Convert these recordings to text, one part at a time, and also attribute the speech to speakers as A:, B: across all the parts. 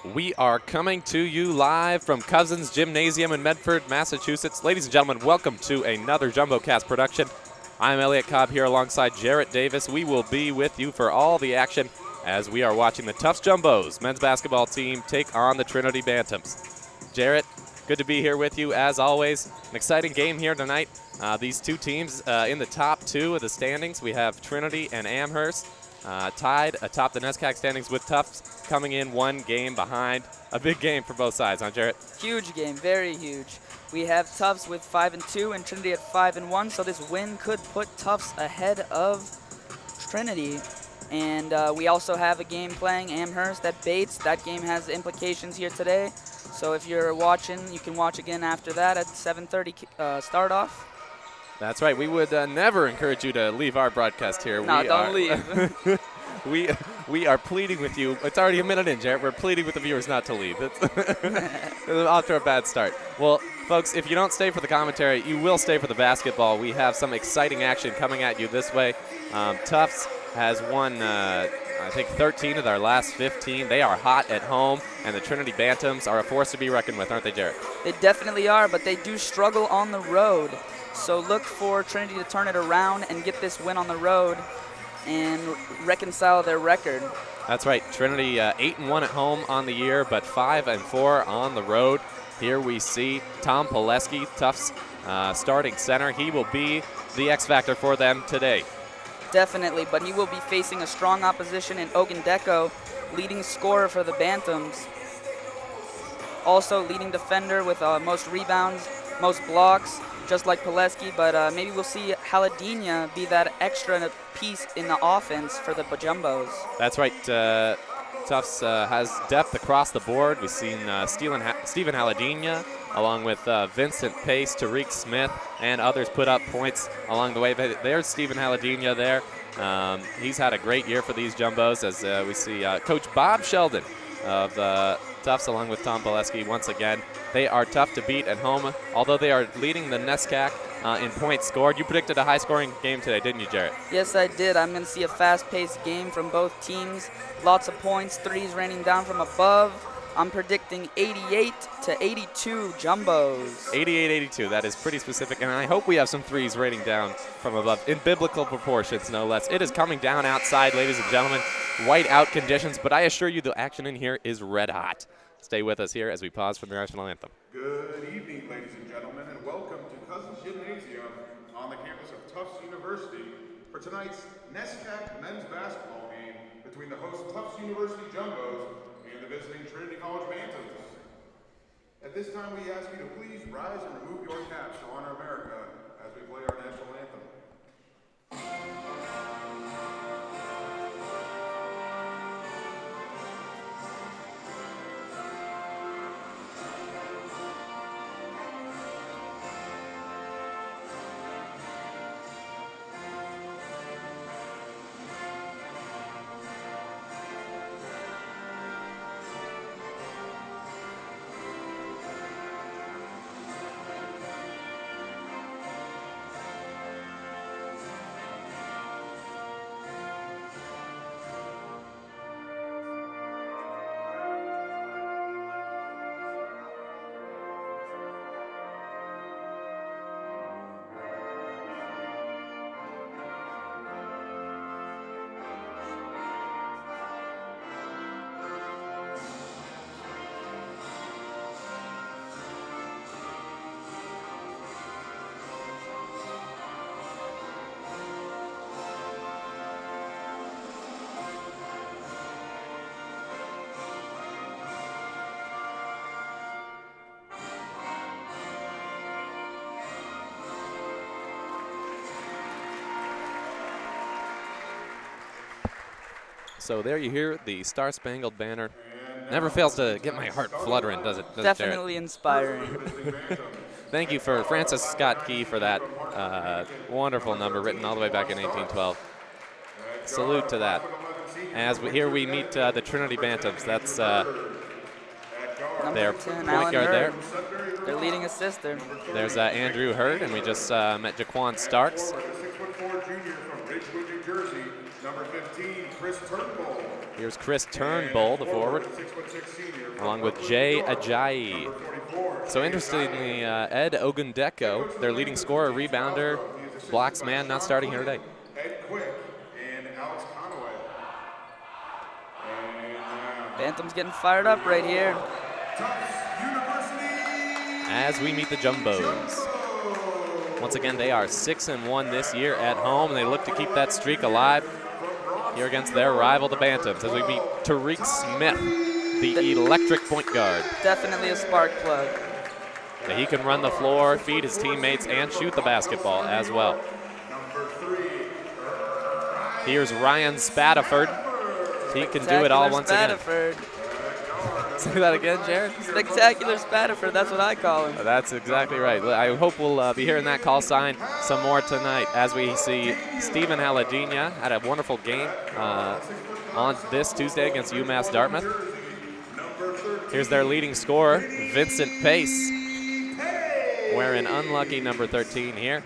A: We are coming to you live from Cousins Gymnasium in Medford, Massachusetts. Ladies and gentlemen, welcome to another JumboCast production. I'm Elliot Cobb here alongside Jarrett Davis. We will be with you for all the action as we are watching the Tufts Jumbos men's basketball team take on the Trinity Bantams. Jarrett, good to be here with you as always. An exciting game here tonight. These two teams in the top two of the standings. We have Trinity and Amherst tied atop the NESCAC standings with Tufts coming in one game behind. A big game for both sides, huh, Jarrett?
B: Huge game, very huge. We have Tufts with 5-2 and Trinity at 5-1, so this win could put Tufts ahead of Trinity. And we also have a game playing Amherst at Bates. That game has implications here today. So if you're watching, you can watch again after that at 7:30 start off.
A: That's right. We would never encourage you to leave our broadcast here.
B: No, don't leave.
A: We are pleading with you. It's already a minute in, Jarrett. We're pleading with the viewers not to leave. It's off to a bad start. Well, folks, if you don't stay for the commentary, you will stay for the basketball. We have some exciting action coming at you this way. Tufts has won, I think, 13 of their last 15. They are hot at home, and the Trinity Bantams are a force to be reckoned with, aren't they, Jarrett?
B: They definitely are, but they do struggle on the road. So look for Trinity to turn it around and get this win on the road and reconcile their record.
A: That's right. Trinity 8-1 at home on the year, but 5-4 on the road. Here we see Tom Pileski, Tufts starting center. He will be the X factor for them today.
B: Definitely, but he will be facing a strong opposition in Ogun Deco, leading scorer for the Bantams. Also leading defender with most rebounds, most blocks, just like Pileski, but maybe we'll see Haladina be that extra piece in the offense for the Jumbos.
A: That's right. Tufts has depth across the board. We've seen Stephen Haladina, along with Vincent Pace, Tariq Smith, and others put up points along the way. There's Stephen Haladina there. He's had a great year for these Jumbos, as we see Coach Bob Sheldon of Tufts, along with Tom Pileski once again. They are tough to beat at home, although they are leading the NESCAC in points scored. You predicted a high-scoring game today, didn't you, Jarrett?
B: Yes, I did. I'm going to see a fast-paced game from both teams. Lots of points, threes raining down from above. I'm predicting 88-82 Jumbos.
A: 88-82, that is pretty specific, and I hope we have some threes raining down from above, in biblical proportions, no less. It is coming down outside, ladies and gentlemen. White out conditions, but I assure you the action in here is red hot. Stay with us here as we pause for the national anthem.
C: Good evening, ladies and gentlemen, and welcome to Cousins Gymnasium on the campus of Tufts University for tonight's NESCAC men's basketball game between the host Tufts University Jumbos and the visiting Trinity College Bantams. At this time, we ask you to please rise and remove your caps to honor America as we play our national anthem.
A: So there you hear the Star-Spangled Banner. Never fails to get my heart fluttering, does it?
B: Definitely inspiring.
A: Thank you for Francis Scott Key for that wonderful number written all the way back in 1812. Salute to that. As here we meet the Trinity Bantams. That's their
B: 10,
A: point guard there.
B: Their leading assistant.
A: There's Andrew Hurd, and we just met Jaquan Starks.
C: 6'4" junior from Ridgewood, New Jersey, Number 15, Chris Turnbull.
A: Here's Chris Turnbull, the forward,
C: 6'6" senior from
A: along with
C: Brooklyn,
A: Jay
C: New York.
A: Ajayi.
C: Number 44,
A: So
C: Jay
A: interestingly,
C: Ajayi.
A: Ed Ogundeko, their leading scorer, rebounder, blocks man, not starting here today.
C: Ed Quick and Alex Conway. And
B: Bantams getting fired up right here.
C: Tufts University.
A: As we meet the Jumbos. Once again, they are 6-1 this year at home, and they look to keep that streak alive here against their rival, the Bantams, as we meet Tariq Smith, the electric point guard.
B: Definitely a spark plug.
A: Yeah, he can run the floor, feed his teammates, and shoot the basketball as well.
C: Number 3,
A: Here's Ryan Spadaford. He can do it all once again. Say that again, Jared?
B: Spectacular Spadaford, that's what I call him.
A: That's exactly right. I hope we'll be hearing that call sign some more tonight as we see Stephen Haladina had a wonderful game on this Tuesday against UMass Dartmouth. Here's their leading scorer, Vincent Pace, wearing unlucky number 13 here.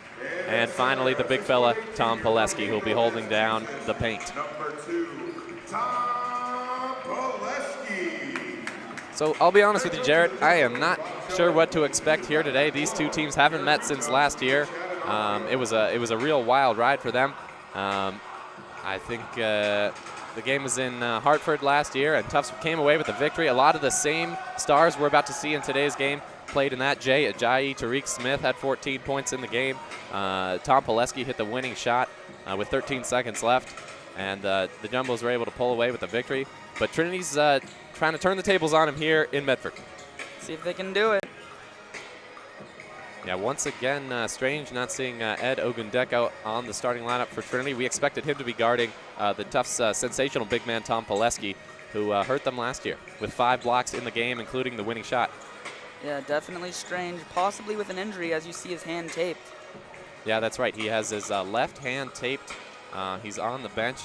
A: And finally, the big fella, Tom Pileski, who will be holding down the paint.
C: number 2, Tom Pileski.
A: So I'll be honest with you, Jared, I am not sure what to expect here today. These two teams haven't met since last year. It was a real wild ride for them. I think the game was in Hartford last year, and Tufts came away with a victory. A lot of the same stars we're about to see in today's game played in that. Jay Ajayi, Tariq Smith had 14 points in the game. Tom Pileski hit the winning shot with 13 seconds left, and the Jumbos were able to pull away with the victory. But Trinity's trying to turn the tables on him here in Medford.
B: See if they can do it.
A: Yeah, once again, strange not seeing Ed Ogundeko on the starting lineup for Trinity. We expected him to be guarding the Tufts sensational big man Tom Pileski, who hurt them last year with 5 blocks in the game, including the winning shot.
B: Yeah, definitely strange, possibly with an injury as you see his hand taped.
A: Yeah, that's right. He has his left hand taped. He's on the bench.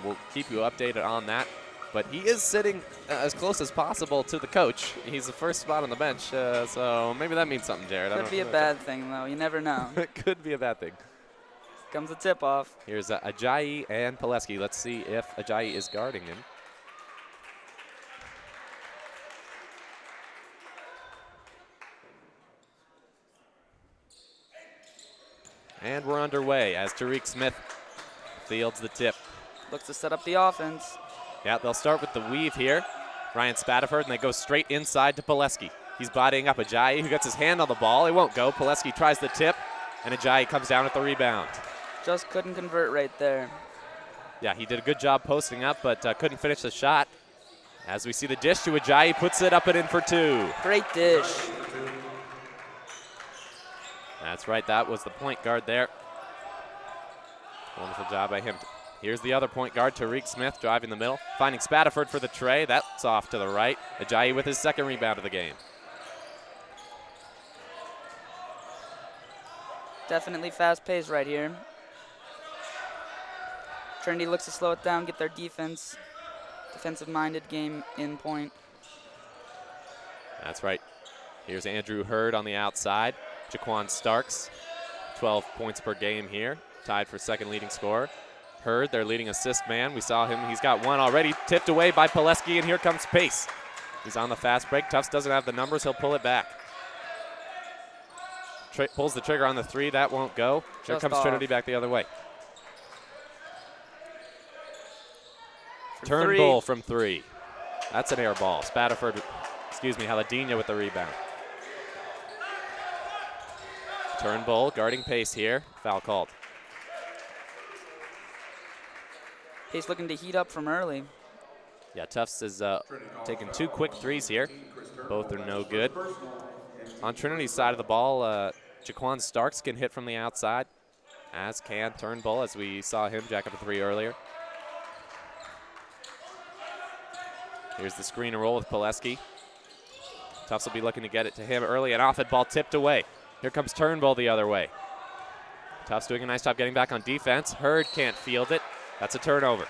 A: We'll keep you updated on that. But he is sitting as close as possible to the coach. He's the first spot on the bench, so maybe that means something, Jared.
B: Could be a bad thing, though. You never know.
A: It could be a bad thing.
B: Comes the tip-off.
A: Here's Ajayi and Pileski. Let's see if Ajayi is guarding him. And we're underway as Tariq Smith fields the tip.
B: Looks to set up the offense.
A: Yeah, they'll start with the weave here. Ryan Spadaford, and they go straight inside to Pileski. He's bodying up Ajayi, who gets his hand on the ball. It won't go. Pileski tries the tip, and Ajayi comes down with the rebound.
B: Just couldn't convert right there.
A: Yeah, he did a good job posting up, but couldn't finish the shot. As we see the dish to Ajayi, puts it up and in for 2.
B: Great dish.
A: That's right, that was the point guard there. Wonderful job by him. Here's the other point guard, Tariq Smith, driving the middle, finding Spadaford for the tray. That's off to the right. Ajayi with his second rebound of the game.
B: Definitely fast-paced right here. Trinity looks to slow it down, get their defensive-minded game in point.
A: That's right. Here's Andrew Hurd on the outside. Jaquan Starks, 12 points per game here, tied for second leading scorer. Hurd, their leading assist man. We saw him. He's got one already, tipped away by Pileski, and here comes Pace. He's on the fast break. Tufts doesn't have the numbers. He'll pull it back. Pulls the trigger on the 3. That won't go. Here comes Trinity back the other way. Turnbull from 3. That's an air ball. Haladina with the rebound. Turnbull guarding Pace here. Foul called.
B: Pace looking to heat up from early.
A: Yeah, Tufts is taking 2 quick 3s here. Both are no good. On Trinity's side of the ball, Jaquan Starks can hit from the outside, as can Turnbull, as we saw him jack up a 3 earlier. Here's the screen and roll with Pileski. Tufts will be looking to get it to him early, and off it, ball tipped away. Here comes Turnbull the other way. Tufts doing a nice job getting back on defense. Hurd can't field it. That's a turnover.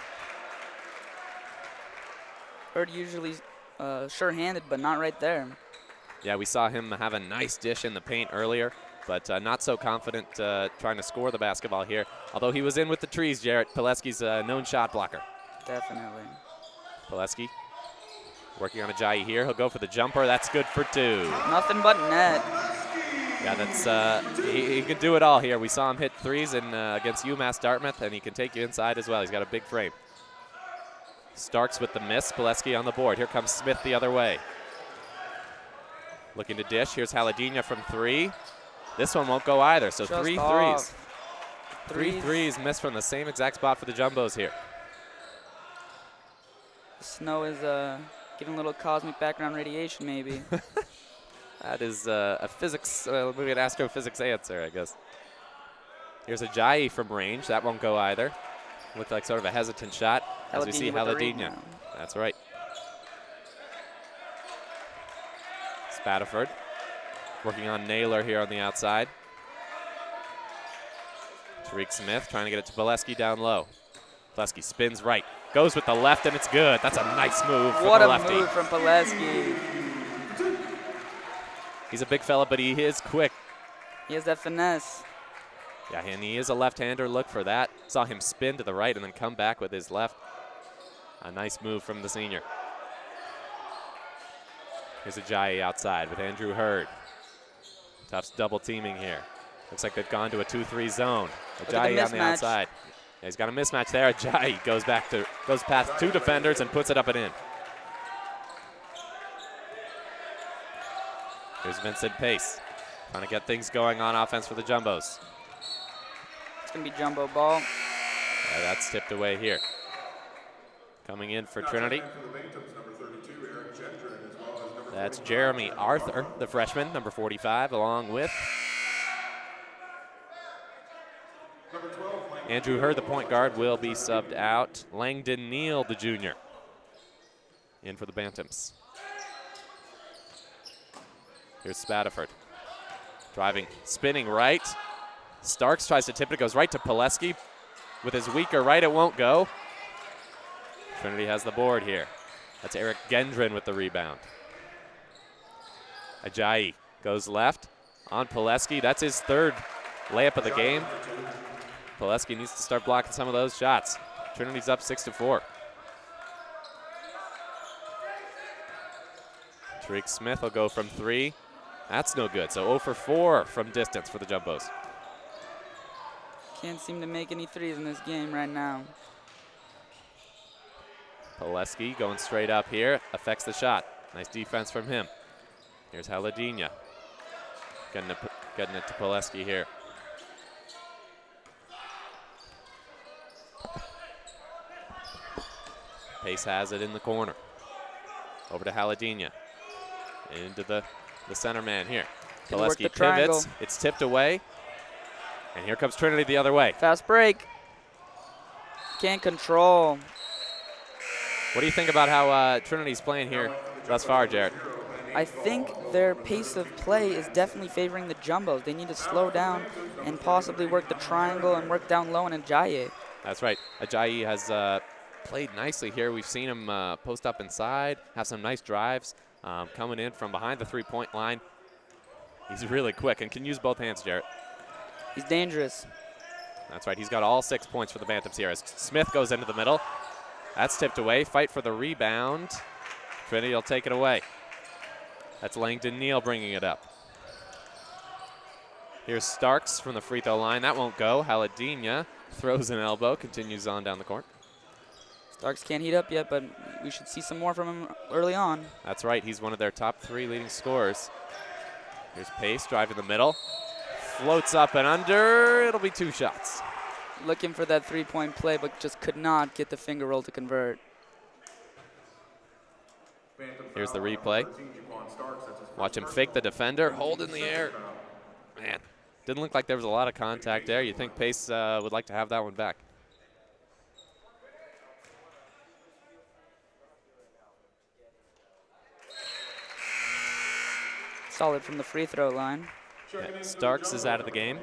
B: Hurd usually sure-handed, but not right there.
A: Yeah, we saw him have a nice dish in the paint earlier. but not so confident trying to score the basketball here. Although he was in with the trees, Jarrett. Pileski's a known shot blocker.
B: Definitely.
A: Pileski working on Ajayi here. He'll go for the jumper. That's good for 2.
B: Nothing but net.
A: Yeah, that's he can do it all here. We saw him hit threes against UMass Dartmouth, and he can take you inside as well. He's got a big frame. Starks with the miss. Pileski on the board. Here comes Smith the other way. Looking to dish. Here's Haladinha from 3. This one won't go either, so
B: Just
A: 3
B: off.
A: threes. 3 threes missed from the same exact spot for the Jumbos here.
B: The snow is giving a little cosmic background radiation, maybe.
A: That is a physics, maybe an astrophysics answer, I guess. Here's Ajayi from range. That won't go either. Looked like sort of a hesitant shot as we see Haladinha. That's right. Spataford working on Naylor here on the outside. Tariq Smith trying to get it to Pileski down low. Pileski spins right, goes with the left, and it's good. That's a nice move from the lefty.
B: What a move from Pileski.
A: He's a big fella, but he is quick.
B: He has that finesse.
A: Yeah, and he is a left-hander. Look for that. Saw him spin to the right and then come back with his left. A nice move from the senior. Here's Ajayi outside with Andrew Hurd. Tufts double teaming here. Looks like they've gone to a 2-3 zone. Ajayi on the outside. Yeah, he's got a mismatch there. Ajayi goes past 2 defenders and puts it up and in. Here's Vincent Pace trying to get things going on offense for the Jumbos.
B: It's going to be jumbo ball.
A: Yeah, that's tipped away here. Coming in for Trinity. That's Jeremy Arthur, the freshman, number 45, along with Andrew Hurd, the point guard, will be subbed out. Langdon Neal, the junior, in for the Bantams. Here's Spataford. Driving, spinning right. Starks tries to tip it, goes right to Pileski. With his weaker right, it won't go. Trinity has the board here. That's Eric Gendron with the rebound. Ajayi goes left on Pileski. That's his 3rd layup of the game. Pileski needs to start blocking some of those shots. Trinity's up 6-4. Tariq Smith will go from 3. That's no good. So 0 for 4 from distance for the Jumbos.
B: Can't seem to make any threes in this game right now.
A: Pileski going straight up here. Affects the shot. Nice defense from him. Here's Haladinha. Getting it to Pileski here. Pace has it in the corner. Over to Haladinha. Into the center man here. Pileski pivots. It's tipped away. And here comes Trinity the other way.
B: Fast break. Can't control.
A: What do you think about how Trinity's playing here thus far, Jared?
B: I think their pace of play is definitely favoring the Jumbos. They need to slow down and possibly work the triangle and work down low on Ajayi.
A: That's right. Ajayi has played nicely here. We've seen him post up inside, have some nice drives, coming in from behind the three-point line. He's really quick and can use both hands, Jarrett.
B: He's dangerous.
A: That's right. He's got all 6 points for the Bantams here as Smith goes into the middle. That's tipped away. Fight for the rebound. Trinity will take it away. That's Langdon Neal bringing it up. Here's Starks from the free throw line. That won't go. Haladinha throws an elbow, continues on down the court.
B: Starks can't heat up yet, but we should see some more from him early on.
A: That's right. He's one of their top 3 leading scorers. Here's Pace driving the middle. Floats up and under. It'll be 2 shots.
B: Looking for that three-point play, but just could not get the finger roll to convert.
A: Here's the replay. Watch him fake the defender, hold in the air. Man, didn't look like there was a lot of contact there. You think Pace would like to have that one back.
B: Solid from the free throw line.
A: Yeah, Starks is out of the game.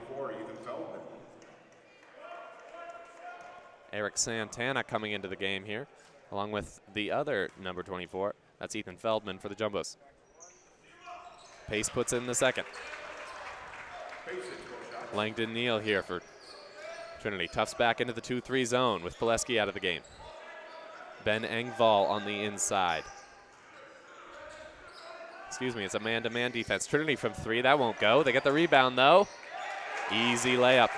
A: Eric Santana coming into the game here, along with the other number 24. That's Ethan Feldman for the Jumbos. Pace puts in the second. Langdon Neal here for Trinity. Tufts back into the 2-3 zone with Pileski out of the game. Ben Engvall on the inside. Excuse me, it's a man-to-man defense. Trinity from 3, that won't go. They get the rebound though. Easy layup.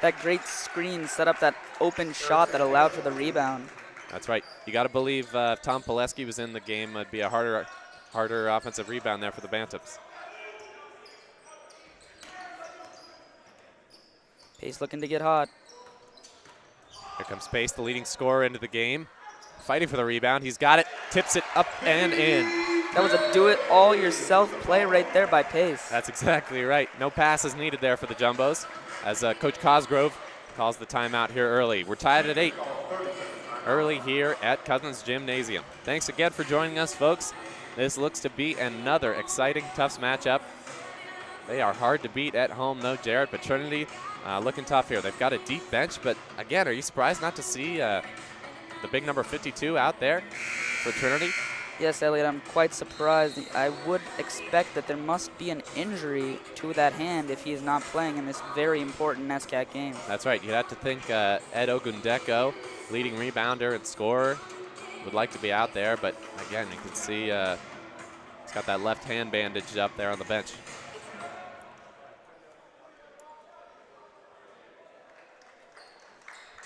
B: That great screen set up that open shot that allowed for the rebound.
A: That's right. You got to believe if Tom Pileski was in the game, it'd be a harder offensive rebound there for the Bantams.
B: Pace looking to get hot.
A: Here comes Pace, the leading scorer into the game. Fighting for the rebound. He's got it. Tips it up and in.
B: That was a do-it-all-yourself play right there by Pace.
A: That's exactly right. No passes needed there for the Jumbos as Coach Cosgrove calls the timeout here early. We're tied at 8 early here at Cousins Gymnasium. Thanks again for joining us, folks. This looks to be another exciting Tufts matchup. They are hard to beat at home, though, Jared, but Trinity looking tough here. They've got a deep bench, but again, are you surprised not to see the big number 52 out there for Trinity?
B: Yes, Elliot, I'm quite surprised. I would expect that there must be an injury to that hand if he is not playing in this very important NESCAC game.
A: That's right. You'd have to think Ed Ogundeko, leading rebounder and scorer, would like to be out there, but again, you can see he's got that left hand bandaged up there on the bench.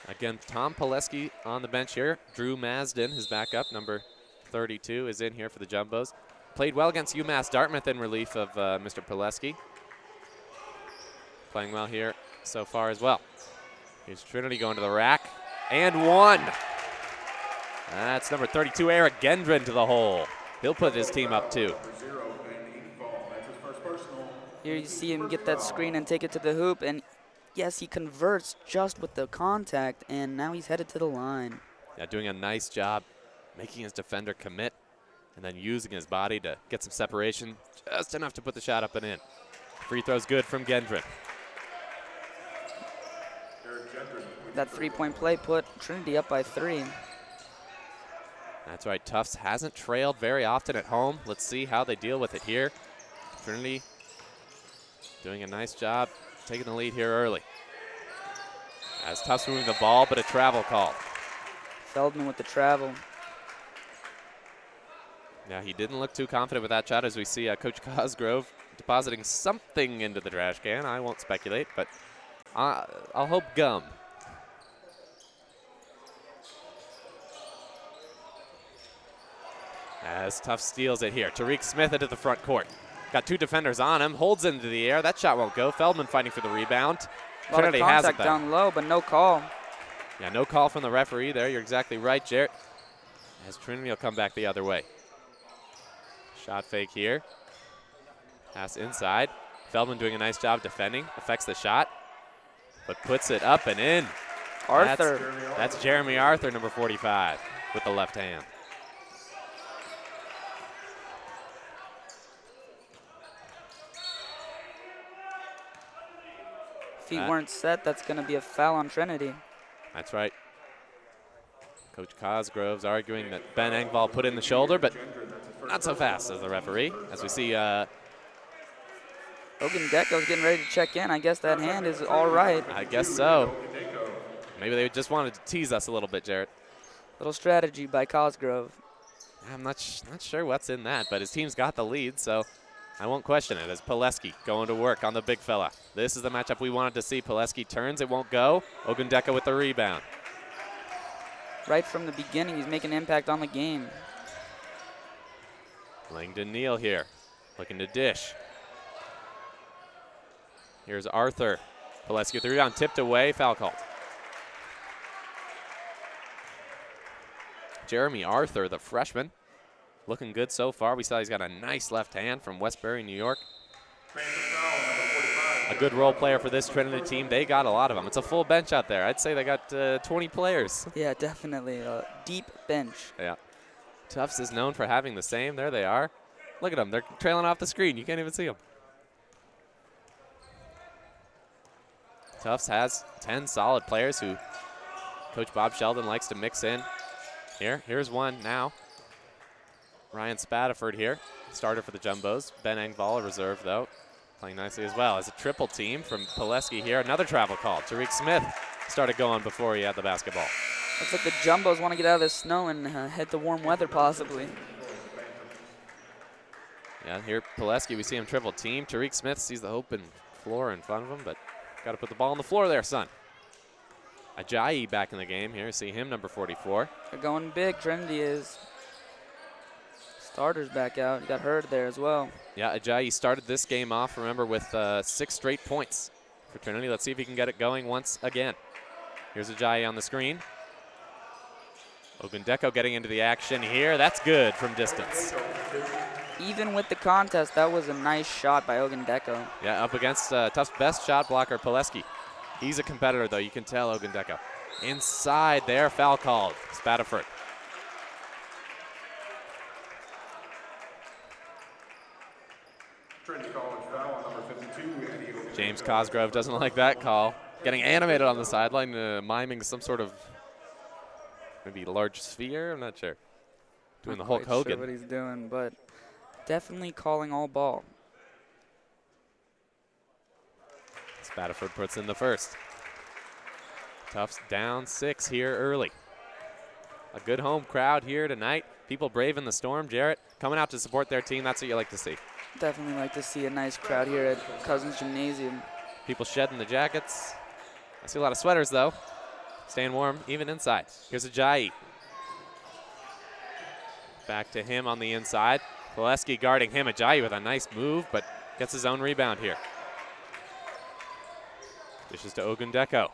A: Again, Tom Pileski on the bench here. Drew Masden, his backup, number 32, is in here for the Jumbos. Played well against UMass Dartmouth in relief of Mr. Pileski. Playing well here so far as well. Here's Trinity going to the rack, and one. That's number 32, Eric Gendron, to the hole. He'll put his team up 2.
B: Here you see him get that screen and take it to the hoop, and yes, he converts just with the contact, and now he's headed to the line.
A: Yeah, doing a nice job making his defender commit and then using his body to get some separation, just enough to put the shot up and in. Free throw's good from Gendron.
B: That three-point play put Trinity up by 3.
A: That's right, Tufts hasn't trailed very often at home. Let's see how they deal with it here. Trinity doing a nice job taking the lead here early. As Tufts moving the ball, but a travel call.
B: Feldman with the travel.
A: Yeah, he didn't look too confident with that shot as we see Coach Cosgrove depositing something into the trash can. I won't speculate, but I'll hope gum. As Tufts steals it here. Tariq Smith into the front court. Got 2 defenders on him, holds into the air. That shot won't go. Feldman fighting for the rebound. Trinity has it, though.
B: Down low, but no call.
A: Yeah, no call from the referee there. You're exactly right, Jarrett. As Trinity will come back the other way. Shot fake here. Pass inside. Feldman doing a nice job defending. Affects the shot, but puts it up and in.
B: Arthur.
A: That's Jeremy Arthur, number 45, with the left hand.
B: Feet weren't set, that's going to be a foul on Trinity.
A: That's right. Coach Cosgrove's arguing that Ben Engvall put in the shoulder, but not so fast as the referee. As we see
B: Ogundeko's getting ready to check in. I guess that hand is all right.
A: I guess so. Maybe they just wanted to tease us a little bit, Jarrett.
B: Little strategy by Cosgrove.
A: I'm not sure what's in that, but his team's got the lead, so I won't question it. As Pileski going to work on the big fella. This is the matchup we wanted to see. Pileski turns, it won't go. Ogundeko with the rebound.
B: Right from the beginning, he's making an impact on the game.
A: Langdon Neal here, looking to dish. Here's Arthur. Pileski with the rebound, tipped away, foul called. Jeremy Arthur, the freshman, looking good so far. We saw he's got a nice left hand from Westbury, New York. A good role player for this Trinity team. They got a lot of them. It's a full bench out there. I'd say they got 20 players.
B: Yeah, definitely. A deep bench.
A: Yeah. Tufts is known for having the same. There they are. Look at them. They're trailing off the screen. You can't even see them. Tufts has 10 solid players who Coach Bob Sheldon likes to mix in. Here's one now. Ryan Spadaford here, starter for the Jumbos. Ben Engvall, a reserve, though. playing nicely as well. As a triple team from Pileski here. Another travel call. Tariq Smith started going before he had the basketball.
B: Looks like the Jumbos want to get out of this snow and head to warm weather possibly.
A: Yeah, here Pileski, we see him triple team. Tariq Smith sees the open floor in front of him, but got to put the ball on the floor there, son. Ajayi back in the game here. See him, number 44.
B: They're going big, Trinity is. Starters back out. You got Hurd there as well.
A: Yeah, Ajayi started this game off, remember, with 6 straight points for Trinity. Let's see if he can get it going once again. Here's Ajayi on the screen. Ogundeko getting into the action here. That's good from distance.
B: Even with the contest, that was a nice shot by Ogundeko.
A: Yeah, up against Tufts' best shot blocker, Pileski. He's a competitor, though. You can tell, Ogundeko. Inside there, foul called. Spataford.
C: Trinity College foul on number 52, Eddie Ogundeko.
A: James Cosgrove doesn't like that call. Getting animated on the sideline, miming some sort of maybe large sphere. I'm not sure. Doing the Hulk Hogan.
B: Not quite sure what he's doing, but definitely calling all ball.
A: Spataford puts in the first. Tufts down 6 here early. A good home crowd here tonight. People braving the storm. Jarrett coming out to support their team. That's what you like to see.
B: Definitely like to see a nice crowd here at Cousins Gymnasium.
A: People shedding the jackets. I see a lot of sweaters, though. Staying warm, even inside. Here's Ajayi. Back to him on the inside. Pileski guarding him. Ajayi with a nice move, but gets his own rebound here. Dishes to Ogundeko.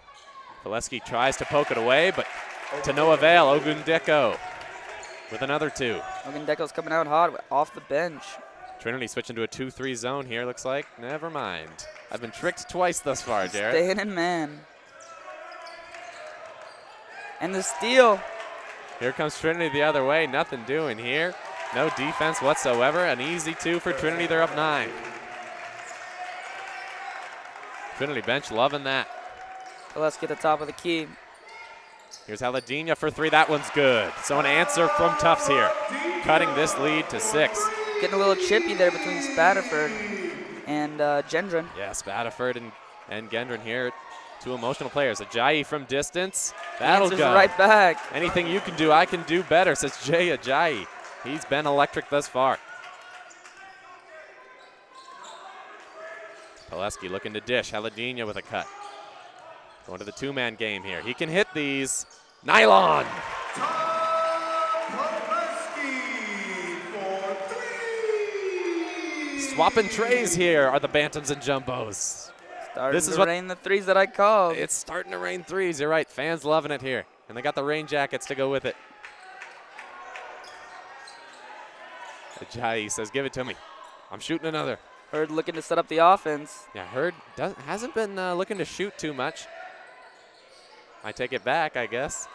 A: Pileski tries to poke it away, but to no avail. Ogundeko with another 2.
B: Ogundeko's coming out hot off the bench.
A: Trinity switching to a 2-3 zone here, looks like. Never mind. I've been tricked twice thus far, Jarrett.
B: Staying in man. And the steal.
A: Here comes Trinity the other way. Nothing doing here. No defense whatsoever. An easy 2 for Trinity. They're up 9. Trinity bench loving that.
B: Let's get the top of the key.
A: Here's Haladinha for 3. That one's good. So an answer from Tufts here, cutting this lead to 6.
B: Getting a little chippy there between Spataford and Gendron.
A: Yeah, Spataford and Gendron here. 2 emotional players. Ajayi from distance. That'll go.
B: Right back.
A: Anything you can do, I can do better, says Jay Ajayi. He's been electric thus far. Pileski looking to dish. Haladinha with a cut. Going to the 2-man game here. He can hit these. Nylon. Swapping trays here are the Bantams and Jumbos.
B: Starting to rain the 3s that I called.
A: It's starting to rain 3s. You're right. Fans loving it here. And they got the rain jackets to go with it. Ajayi says, give it to me. I'm shooting another.
B: Hurd looking to set up the offense.
A: Yeah, Hurd hasn't been looking to shoot too much. I take it back, I guess.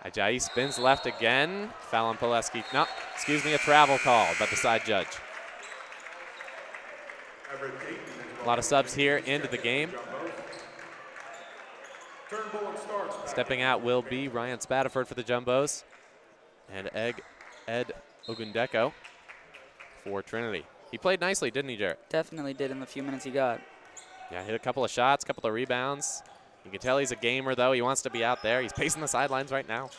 A: Ajayi spins left again. Foul on Pileski. No, excuse me, a travel call by the side judge. A lot of subs here into the game. Stepping out will be Ryan Spataford for the Jumbos. And Ed Ogundeko for Trinity. He played nicely, didn't he, Jarrett?
B: Definitely did in the few minutes he got.
A: Yeah, hit a couple of shots, couple of rebounds. You can tell he's a gamer, though. He wants to be out there. He's pacing the sidelines right now.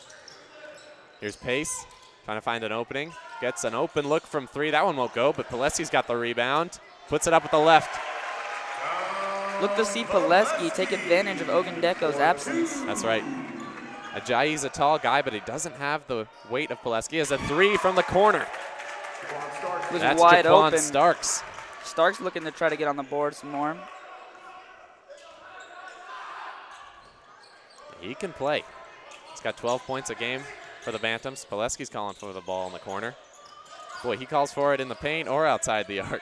A: Here's Pace, trying to find an opening. Gets an open look from 3. That one won't go, but Pileski's got the rebound. Puts it up with the left.
B: Look to see Pileski take advantage of Ogundeko's absence.
A: That's right. Ajayi's a tall guy, but he doesn't have the weight of Pileski. Has a 3 from the corner.
B: Was
A: That's
B: wide
A: Jaquan
B: open.
A: Starks.
B: Starks looking to try to get on the board some more.
A: He can play. He's got 12 points a game for the Bantams. Pileski's calling for the ball in the corner. Boy, he calls for it in the paint or outside the arc.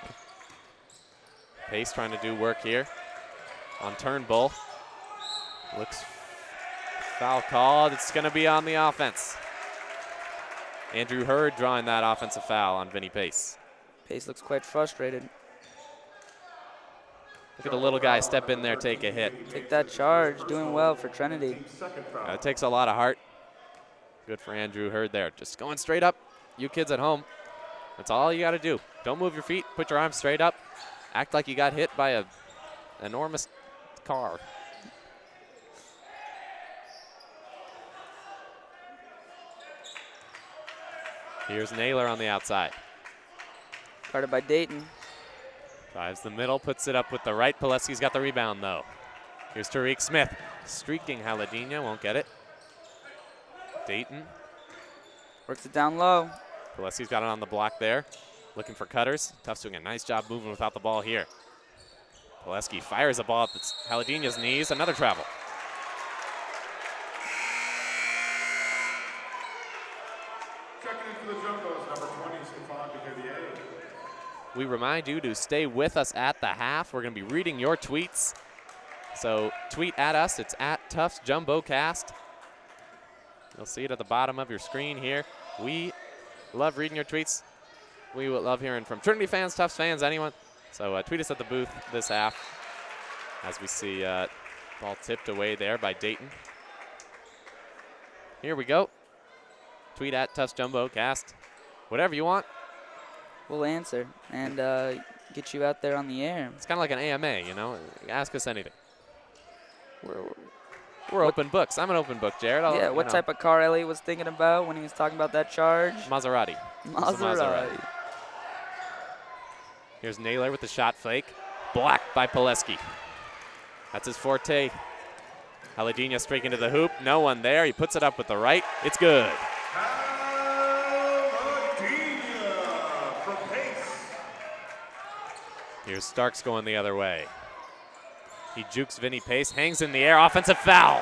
A: Pace trying to do work here on Turnbull. Looks foul called. It's going to be on the offense. Andrew Hurd drawing that offensive foul on Vinny Pace.
B: Pace looks quite frustrated.
A: Look at the little guy step in there, take a hit.
B: Take that charge, doing well for Trinity.
A: It takes a lot of heart. Good for Andrew Hurd there. Just going straight up. You kids at home, that's all you got to do. Don't move your feet. Put your arms straight up. Act like you got hit by a enormous car. Here's Naylor on the outside.
B: Guarded by Dayton.
A: Drives the middle, puts it up with the right. Pileski's got the rebound, though. Here's Tariq Smith. Streaking Haladina, won't get it. Dayton.
B: Works it down low.
A: Pileski's got it on the block there. Looking for cutters. Tufts doing a nice job moving without the ball here. Pileski fires a ball at Haladina's knees. Another travel.
C: Checking in for the Jumbos, number 20, Stefan DeVivier.
A: We remind you to stay with us at the half. We're going to be reading your tweets. So tweet at us. It's at Tufts JumboCast. You'll see it at the bottom of your screen here. We love reading your tweets. We would love hearing from Trinity fans, Tufts fans, anyone. So tweet us at the booth this half as we see ball tipped away there by Dayton. Here we go. Tweet at Tufts JumboCast. Whatever you want.
B: We'll answer and get you out there on the air.
A: It's kind of like an AMA, you know. Ask us anything. We're open books. I'm an open book, Jared.
B: Yeah, what type of car Elliot was thinking about when he was talking about that charge?
A: Maserati.
B: Maserati.
A: Here's Naylor with the shot fake. Blocked by Pileski. That's his forte. Haladina straight into the hoop. No one there. He puts it up with the right. It's good.
C: From Pace.
A: Here's Starks going the other way. He jukes Vinny Pace, hangs in the air, offensive foul.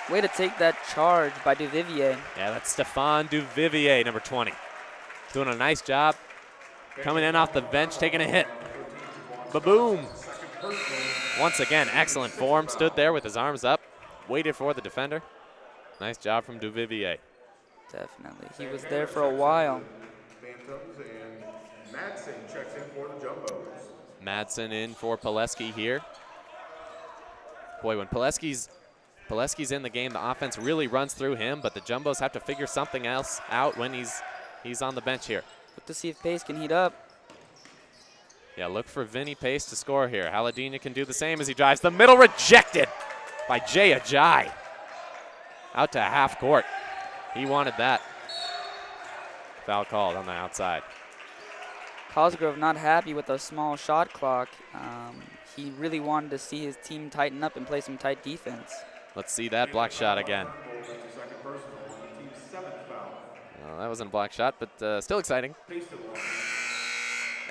B: Way to take that charge by Duvivier.
A: Yeah, that's Stefan Duvivier, number 20. Doing a nice job. Coming in off the bench, taking a hit. Ba-boom. Once again, excellent form. Stood there with his arms up, waited for the defender. Nice job from Duvivier.
B: Definitely. He was there for a while.
C: Bantams and Madsen checks in for the Jumbos.
A: Madsen in for Pileski here. Boy, when Pileski's in the game, the offense really runs through him, but the Jumbos have to figure something else out when he's on the bench here.
B: Look to see if Pace can heat up.
A: Yeah, look for Vinny Pace to score here. Haladina can do the same as he drives the middle, rejected by Jay Ajay. Out to half court. He wanted that. Foul called on the outside.
B: Cosgrove not happy with a small shot clock. He really wanted to see his team tighten up and play some tight defense.
A: Let's see that block shot again. Well, that wasn't a block shot, but still exciting.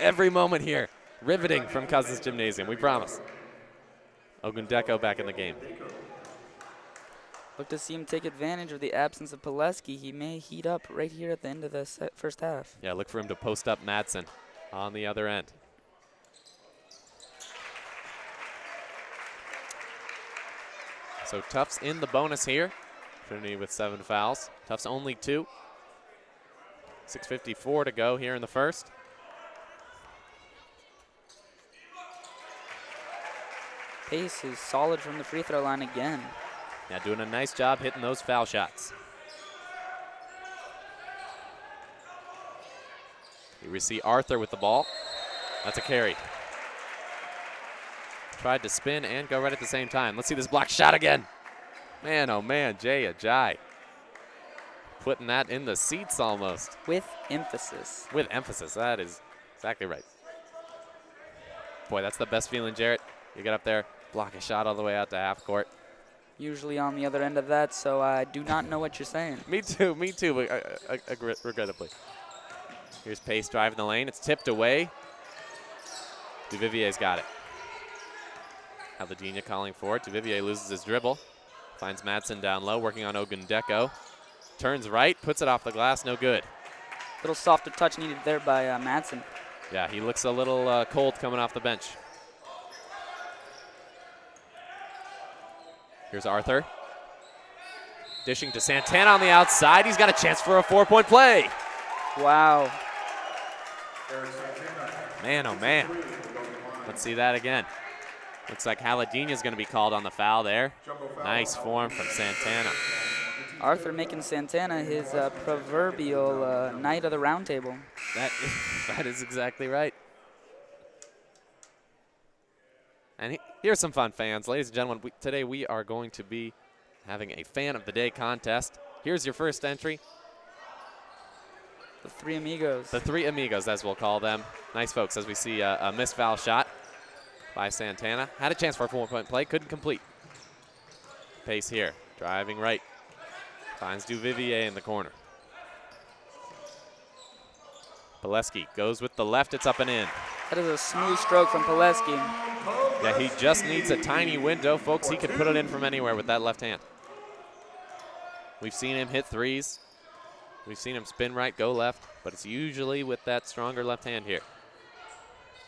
A: Every moment here, riveting from Cousins Gymnasium, we promise. Ogundeko back in the game.
B: Look to see him take advantage of the absence of Pileski. He may heat up right here at the end of the first half.
A: Yeah, look for him to post up Madsen on the other end. So Tufts in the bonus here. Trinity with 7 fouls. Tufts only 2. 6:54 to go here in the first.
B: Pace is solid from the free throw line again.
A: Yeah, doing a nice job hitting those foul shots. Here we see Arthur with the ball. That's a carry. Tried to spin and go right at the same time. Let's see this block shot again. Man, oh man, Jay Ajay. Putting that in the seats almost.
B: With emphasis.
A: With emphasis, that is exactly right. Boy, that's the best feeling, Jarrett. You get up there, block a shot all the way out to half court.
B: Usually on the other end of that, so I do not know what you're saying.
A: Me too, regrettably. Here's Pace driving the lane. It's tipped away. Duvivier's got it. Haladina calling for it. Duvivier loses his dribble. Finds Madsen down low, working on Ogundeko. Turns right, puts it off the glass, no good.
B: Little softer touch needed there by Madsen.
A: Yeah, he looks a little cold coming off the bench. Here's Arthur. Dishing to Santana on the outside. He's got a chance for a 4-point play.
B: Wow.
A: Man, oh man. Let's see that again. Looks like Haladina's going to be called on the foul there. Nice form from Santana.
B: Arthur making Santana his proverbial knight of the round table.
A: That is exactly right. And here's some fun fans. Ladies and gentlemen, today we are going to be having a Fan of the Day contest. Here's your first entry.
B: The Three Amigos.
A: The Three Amigos, as we'll call them. Nice folks, as we see a missed foul shot by Santana. Had a chance for a 4-point play, couldn't complete. Pace here, driving right. Finds Duvivier in the corner. Pileski goes with the left, it's up and in.
B: That is a smooth stroke from Pileski.
A: Yeah, he just needs a tiny window, folks. He could put it in from anywhere with that left hand. We've seen him hit threes. We've seen him spin right, go left, but it's usually with that stronger left hand here.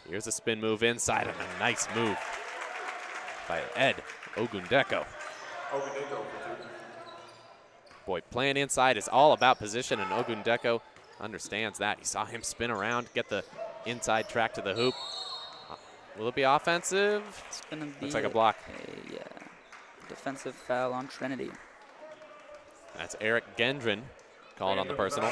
A: Here's a spin move inside and a nice move by Ed Ogundeko. Boy, playing inside is all about position, and Ogundeko understands that. He saw him spin around, get the inside track to the hoop. Will it be offensive?
B: It's gonna be
A: Looks like a block.
B: Defensive foul on Trinity.
A: That's Eric Gendron called on the personal.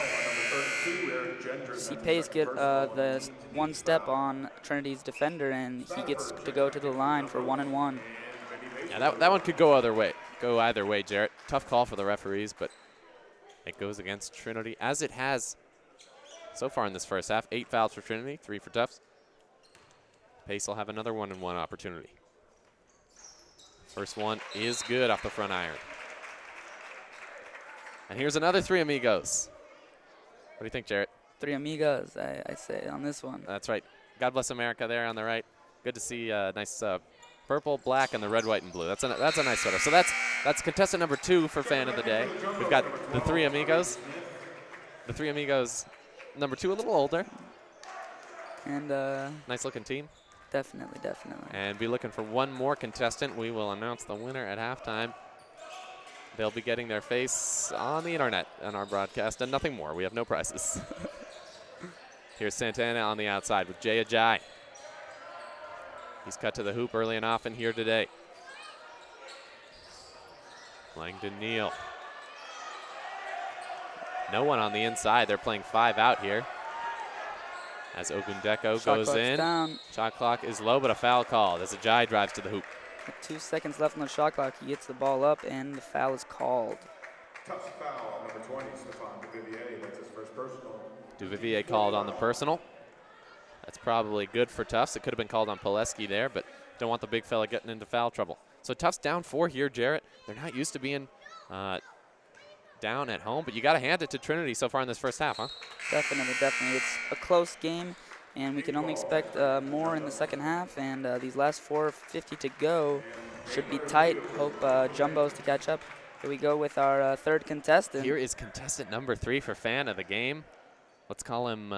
B: See Pace get the one step on Trinity's defender, and he gets to go to the line for 1-and-1.
A: Yeah, that one could go either way, Jarrett. Tough call for the referees, but it goes against Trinity, as it has so far in this first half. 8 fouls for Trinity, 3 for Tufts. Pace will have another 1-and-1 opportunity. First one is good off the front iron. And here's another Three Amigos. What do you think, Jarrett?
B: Three Amigos, I say on this one.
A: That's right. God bless America there on the right. Good to see nice purple, black, and the red, white, and blue. That's a nice sweater. So that's contestant number 2 for Fan of the Day. We've got the Three Amigos. The Three Amigos, number 2, a little older.
B: And
A: nice looking team.
B: Definitely.
A: And be looking for one more contestant. We will announce the winner at halftime. They'll be getting their face on the internet on our broadcast, and nothing more. We have no prizes. Here's Santana on the outside with Jay Ajayi. He's cut to the hoop early and often here today. Langdon Neal. No one on the inside. They're playing 5 out here. As Ogundeko goes in.
B: Down.
A: Shot clock is low, but a foul called as Ajayi drives to the hoop.
B: With 2 seconds left on the shot clock, he gets the ball up, and the foul is called.
C: Tough foul on number 20, Stefan Duvivier. That's his first personal.
A: Duvivier called on the personal. That's probably good for Tufts. It could have been called on Pileski there, but don't want the big fella getting into foul trouble. So Tufts down 4 here, Jarrett. They're not used to being down at home, but you got to hand it to Trinity so far in this first half, huh?
B: Definitely. It's a close game, and we can only expect more in the second half, and these last 4:50 to go should be tight. Hope Jumbo's to catch up. Here we go with our third contestant.
A: Here is contestant number 3 for Fan of the Game. Let's call him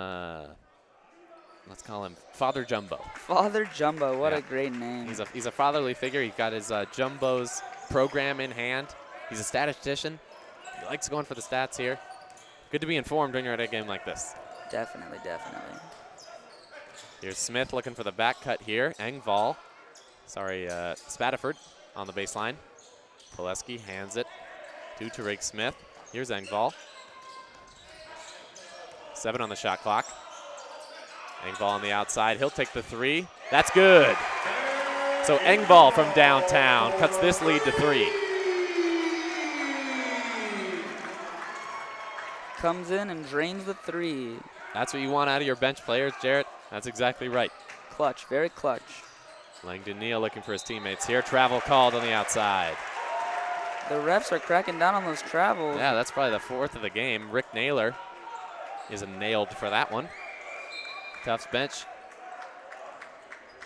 A: Father Jumbo.
B: Father Jumbo, what a great name.
A: He's a fatherly figure. He's got his Jumbo's program in hand. He's a statistician. He likes going for the stats here. Good to be informed when you're at a game like this.
B: Definitely.
A: Here's Smith looking for the back cut here. Spataford on the baseline. Pileski hands it to Tariq Smith. Here's Engvall. 7 on the shot clock. Engvall on the outside. He'll take the 3. That's good. So Engvall from downtown cuts this lead to 3.
B: Comes in and drains the 3.
A: That's what you want out of your bench players, Jarrett. That's exactly right.
B: Clutch, very clutch.
A: Langdon Neal looking for his teammates here. Travel called on the outside.
B: The refs are cracking down on those travels.
A: Yeah, that's probably the 4th of the game. Rick Naylor is nailed for that one. Tufts bench.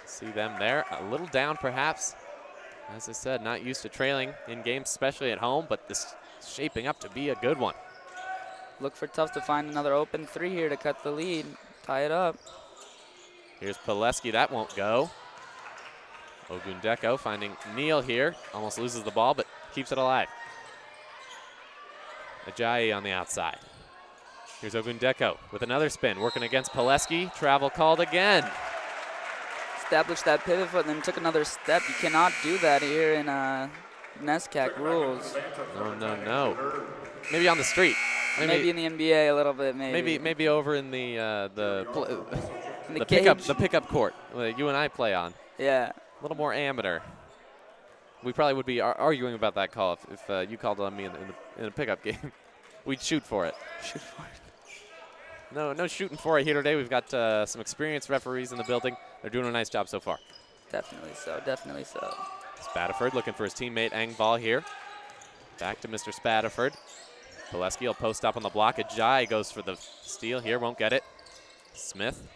A: See them there. A little down, perhaps. As I said, not used to trailing in games, especially at home, but this is shaping up to be a good one.
B: Look for Tufts to find another open 3 here to cut the lead, tie it up.
A: Here's Pileski. That won't go. Ogundeko finding Neal here. Almost loses the ball, but keeps it alive. Ajayi on the outside. Here's Ogundeko with another spin, working against Pileski. Travel called again.
B: Established that pivot foot and then took another step. You cannot do that here in NESCAC rules.
A: No. Maybe on the street.
B: Maybe in the NBA a little bit,
A: Maybe over in the
B: pickup
A: pickup court that you and I play on.
B: Yeah.
A: little more amateur. We probably would be arguing about that call if you called on me in a pickup game. We'd shoot for it.
B: Shoot for it.
A: No shooting for it here today. We've got some experienced referees in the building. They're doing a nice job so far.
B: Definitely so, definitely so.
A: Spadiford looking for his teammate Engvall here. Back to Mr. Spadiford. Pileski will post up on the block. Ajayi goes for the steal here, won't get it. Smith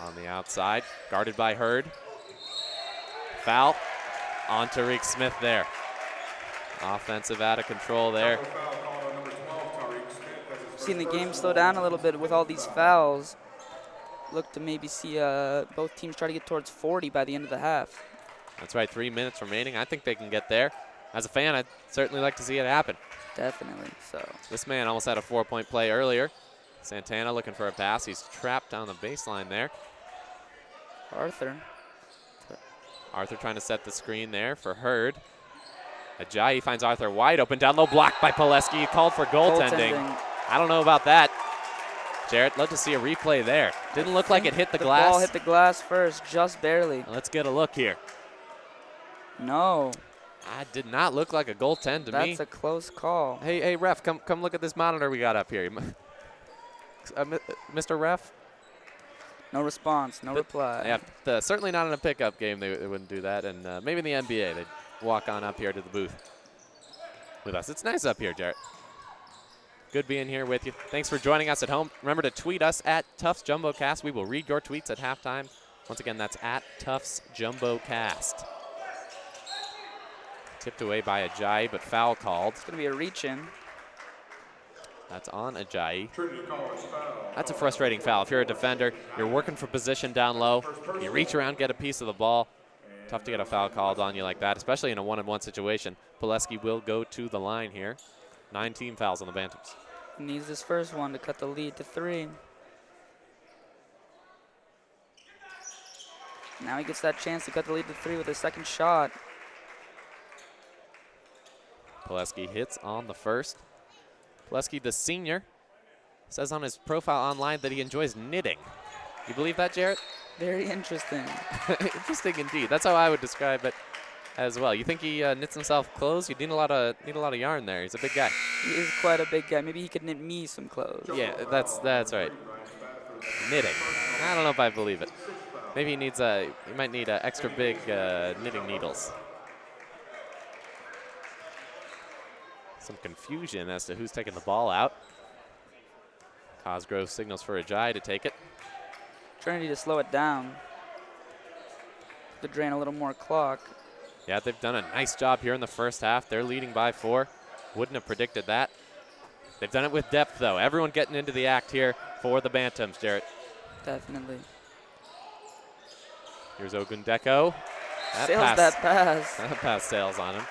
A: on the outside, guarded by Hurd. Foul on Tariq Smith there. Offensive out of control there.
B: Seen the game slow down a little bit with all these fouls. Look to maybe see both teams try to get towards 40 by the end of the half.
A: That's right, 3 minutes remaining. I think they can get there. As a fan, I'd certainly like to see it happen.
B: Definitely so.
A: This man almost had a 4-point play earlier. Santana looking for a pass. He's trapped on the baseline there.
B: Arthur
A: trying to set the screen there for Hurd. Ajayi finds Arthur wide open. Down low, blocked by Pileski. He called for goaltending. I don't know about that. Jarrett, love to see a replay there. Didn't look like it hit the glass.
B: The ball hit the glass first, just barely.
A: Let's get a look here.
B: No.
A: That did not look like a goaltend to me.
B: That's a close call.
A: Hey, ref, come look at this monitor we got up here. Mr. Ref?
B: No response, no reply.
A: Yeah, certainly not in a pickup game they wouldn't do that, and maybe in the NBA they'd walk on up here to the booth with us. It's nice up here, Jarrett. Good being here with you. Thanks for joining us at home. Remember to tweet us at Tufts JumboCast. We will read your tweets at halftime. Once again, that's at Tufts JumboCast. Tipped away by Ajayi, but foul called.
B: It's going to be a reach-in.
A: That's on Ajayi. That's a frustrating foul. If you're a defender, you're working for position down low. You reach around, get a piece of the ball. Tough to get a foul called on you like that, especially in a one-on-one situation. Pileski will go to the line here. 9 team fouls on the Bantams.
B: He needs this first one to cut the lead to 3. Now he gets that chance to cut the lead to 3 with his second shot.
A: Pileski hits on the first. Pileski, the senior, says on his profile online that he enjoys knitting. You believe that, Jarrett?
B: Very interesting.
A: Interesting indeed. That's how I would describe it as well. You think he knits himself clothes? You need a lot of yarn there. He's a big guy.
B: He is quite a big guy. Maybe he could knit me some clothes.
A: Yeah, that's right. Knitting. I don't know if I believe it. Maybe he needs he might need extra big knitting needles. Some confusion as to who's taking the ball out. Cosgrove signals for Ajayi to take it.
B: Trinity to slow it down. To drain a little more clock.
A: Yeah, they've done a nice job here in the first half. They're leading by 4. Wouldn't have predicted that. They've done it with depth, though. Everyone getting into the act here for the Bantams, Jarrett.
B: Definitely.
A: Here's Ogundeko.
B: That pass.
A: That pass sails on him.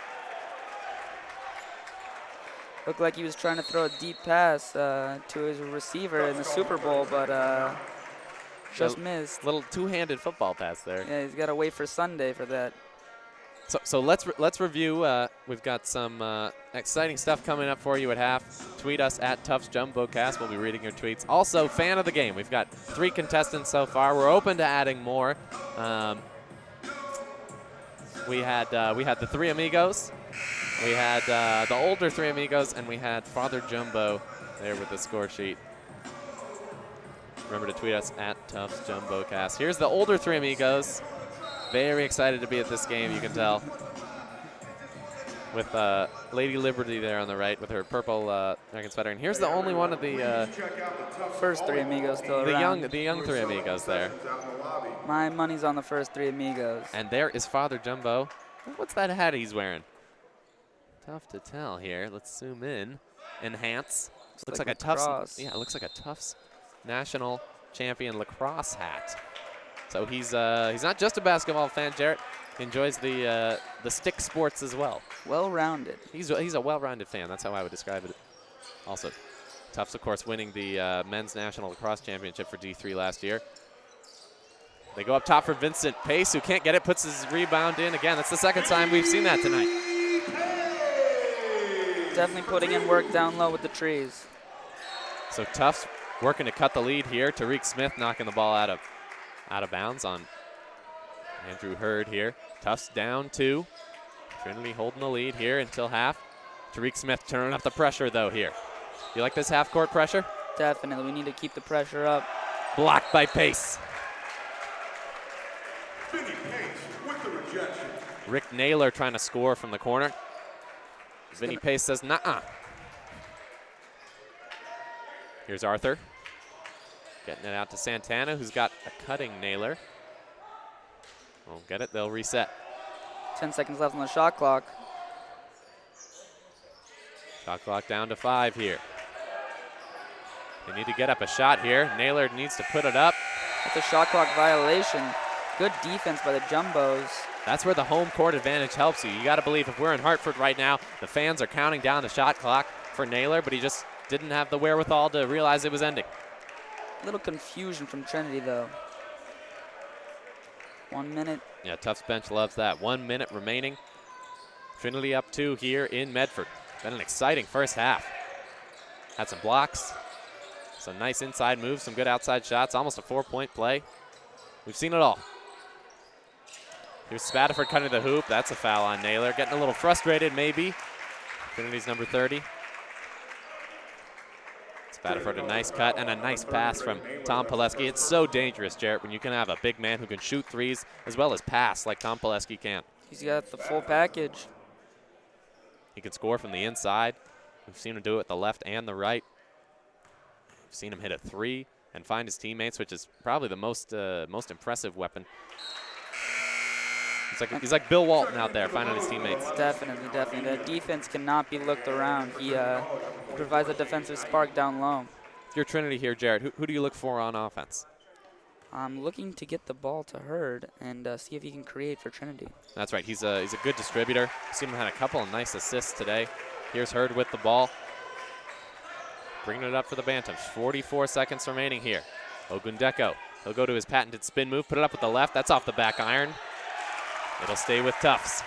B: Looked like he was trying to throw a deep pass to his receiver in the Super Bowl, but just missed.
A: Little two-handed football pass there.
B: Yeah, he's got to wait for Sunday for that.
A: So let's review. We've got some exciting stuff coming up for you at half. Tweet us at Tufts JumboCast. We'll be reading your tweets. Also, fan of the game. We've got 3 contestants so far. We're open to adding more. We had the 3 amigos. We had the older 3 amigos, and we had Father Jumbo there with the score sheet. Remember to tweet us at Tufts JumboCast. Here's the older 3 amigos. Very excited to be at this game, you can tell. With Lady Liberty there on the right with her purple dragon sweater. And here's the only one of the
B: first 3 amigos still around.
A: The young 3 amigos there.
B: My money's on the first 3 amigos.
A: And there is Father Jumbo. What's that hat he's wearing? Tough to tell here. Let's zoom in. Enhance. Looks like a Tufts. Yeah, it looks like a Tufts national champion lacrosse hat. So he's not just a basketball fan, Jarrett. He enjoys the stick sports as well.
B: Well-rounded.
A: He's a well-rounded fan. That's how I would describe it. Also, Tufts, of course, winning the men's national lacrosse championship for D3 last year. They go up top for Vincent Pace, who can't get it, puts his rebound in. Again, that's the second time we've seen that tonight.
B: Definitely putting in work down low with the trees.
A: So Tufts working to cut the lead here. Tariq Smith knocking the ball out of bounds on Andrew Hurd here. Tufts down 2. Trinity holding the lead here until half. Tariq Smith turning up the pressure, though, here. You like this half-court pressure?
B: Definitely. We need to keep the pressure up.
A: Blocked by Pace.
C: Vinny Pace with the rejection.
A: Rick Naylor trying to score from the corner. Vinny Pace says, nah. Here's Arthur. Getting it out to Santana, who's got a cutting Naylor. Won't get it, they'll reset.
B: 10 seconds left on the shot clock.
A: Shot clock down to 5 here. They need to get up a shot here. Naylor needs to put it up.
B: That's a shot clock violation. Good defense by the Jumbos.
A: That's where the home court advantage helps you. You got to believe if we're in Hartford right now, the fans are counting down the shot clock for Naylor, but he just didn't have the wherewithal to realize it was ending.
B: A little confusion from Trinity, though. 1 minute.
A: Yeah, Tufts bench loves that. 1 minute remaining. Trinity up 2 here in Medford. Been an exciting first half. Had some blocks, some nice inside moves, some good outside shots, almost a 4-point play. We've seen it all. Here's Spataford cutting the hoop. That's a foul on Naylor. Getting a little frustrated, maybe. Trinity's number 30. Spataford, a nice cut and a nice pass from Tom Pileski. It's so dangerous, Jarrett, when you can have a big man who can shoot threes as well as pass like Tom Pileski can.
B: He's got the full package.
A: He can score from the inside. We've seen him do it with the left and the right. We've seen him hit a 3 and find his teammates, which is probably the most impressive weapon. He's like Bill Walton out there finding his teammates.
B: Definitely. The defense cannot be looked around. He provides a defensive spark down low.
A: If you're Trinity here, Jared, who do you look for on offense?
B: I'm looking to get the ball to Hurd and see if he can create for Trinity.
A: That's right. He's a good distributor. Seen him had a couple of nice assists today. Here's Hurd with the ball. Bringing it up for the Bantams. 44 seconds remaining here. Ogundeko. He'll go to his patented spin move. Put it up with the left. That's off the back iron. It'll stay with Tufts.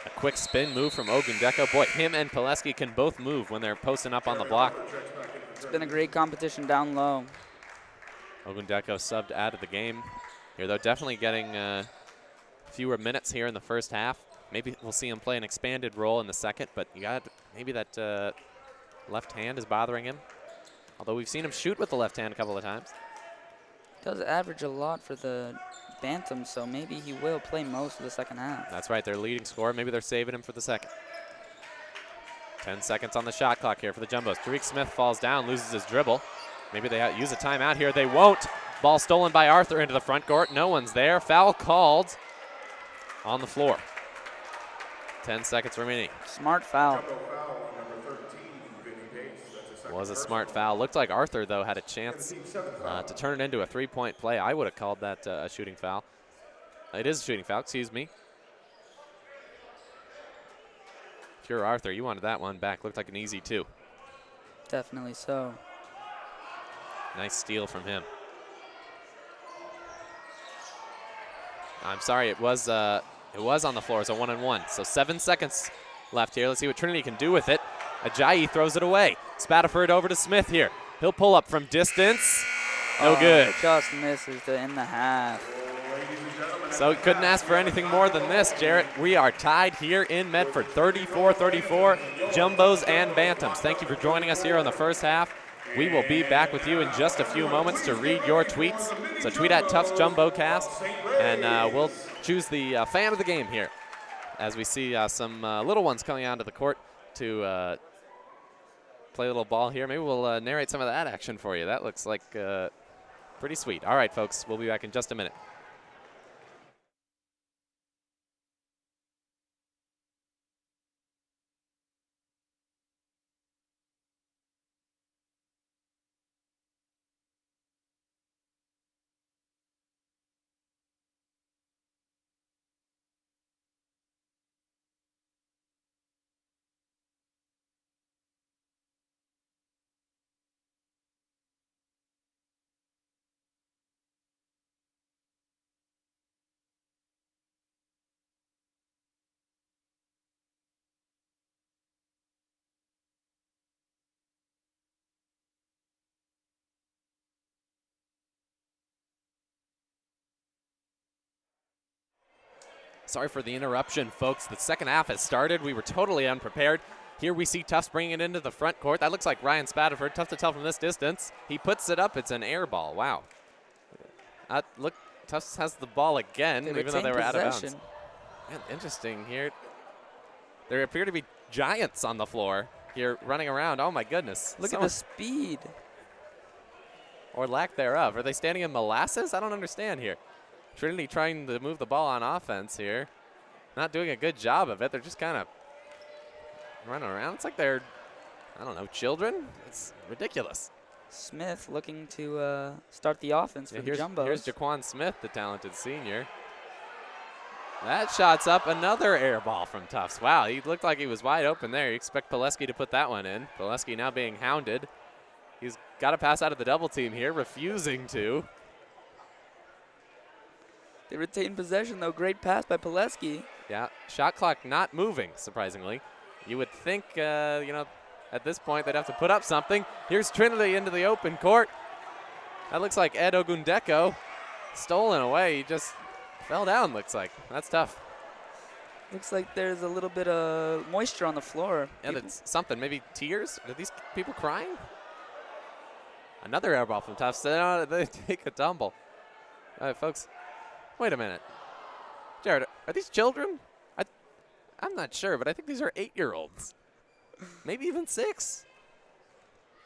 A: A quick spin move from Ogundeko. Boy, him and Pileski can both move when they're posting up on the block.
B: It's been a great competition down low.
A: Ogundeko subbed out of the game here, though. Definitely getting fewer minutes here in the first half. Maybe we'll see him play an expanded role in the second, but you got maybe that left hand is bothering him. Although we've seen him shoot with the left hand a couple of times.
B: Does average a lot for the Bantams, so maybe he will play most of the second half.
A: That's right, their leading scorer. Maybe they're saving him for the second. 10 seconds on the shot clock here for the Jumbos. Tariq Smith falls down, loses his dribble. Maybe they use a timeout here. They won't. Ball stolen by Arthur into the front court. No one's there. Foul called on the floor. 10 seconds remaining.
B: Smart foul.
A: Was a smart foul. Looked like Arthur, though, had a chance to turn it into a 3-point play. I would have called that a shooting foul. It is a shooting foul, excuse me. If you're Arthur, you wanted that one back. Looked like an easy 2.
B: Definitely so.
A: Nice steal from him. I'm sorry, it was on the floor. It's a 1-on-1. So 7 seconds left here. Let's see what Trinity can do with it. Ajayi throws it away. Spataford over to Smith here. He'll pull up from distance. No good.
B: Just misses to end the half.
A: So couldn't ask for anything more than this, Jarrett. We are tied here in Medford, 34-34, Jumbos and Bantams. Thank you for joining us here on the first half. We will be back with you in just a few moments to read your tweets. So tweet at Tufts JumboCast, and we'll choose the fan of the game here as we see some little ones coming onto the court to play a little ball here. Maybe we'll narrate some of that action for you. That looks like pretty sweet. All right, folks, we'll be back in just a minute. Sorry for the interruption, folks. The second half has started. We were totally unprepared. Here we see Tufts bringing it into the front court. That looks like Ryan Spadaford. Tough to tell from this distance. He puts it up. It's an air ball. Wow. Look, Tufts has the ball again, even though they were out of bounds. Man, interesting here. There appear to be giants on the floor here running around. Oh, my goodness.
B: Look at the speed.
A: Or lack thereof. Are they standing in molasses? I don't understand here. Trinity trying to move the ball on offense here. Not doing a good job of it. They're just kind of running around. It's like they're, I don't know, children? It's ridiculous.
B: Smith looking to start the offense for the Jumbos.
A: Here's Jaquan Smith, the talented senior. That shot's up. Another air ball from Tufts. Wow, he looked like he was wide open there. You expect Pileski to put that one in. Pileski now being hounded. He's got to pass out of the double team here, refusing to.
B: They retain possession, though. Great pass by Pileski.
A: Yeah, shot clock not moving, surprisingly. You would think, at this point they'd have to put up something. Here's Trinity into the open court. That looks like Ed Ogundeko. Stolen away. He just fell down, looks like. That's tough.
B: Looks like there's a little bit of moisture on the floor.
A: Yeah, that's something. Maybe tears? Are these people crying? Another air ball from Tufts. They take a tumble. All right, folks. Wait a minute. Jared, are these children? I'm not sure, but I think these are 8-year-olds. Maybe even 6.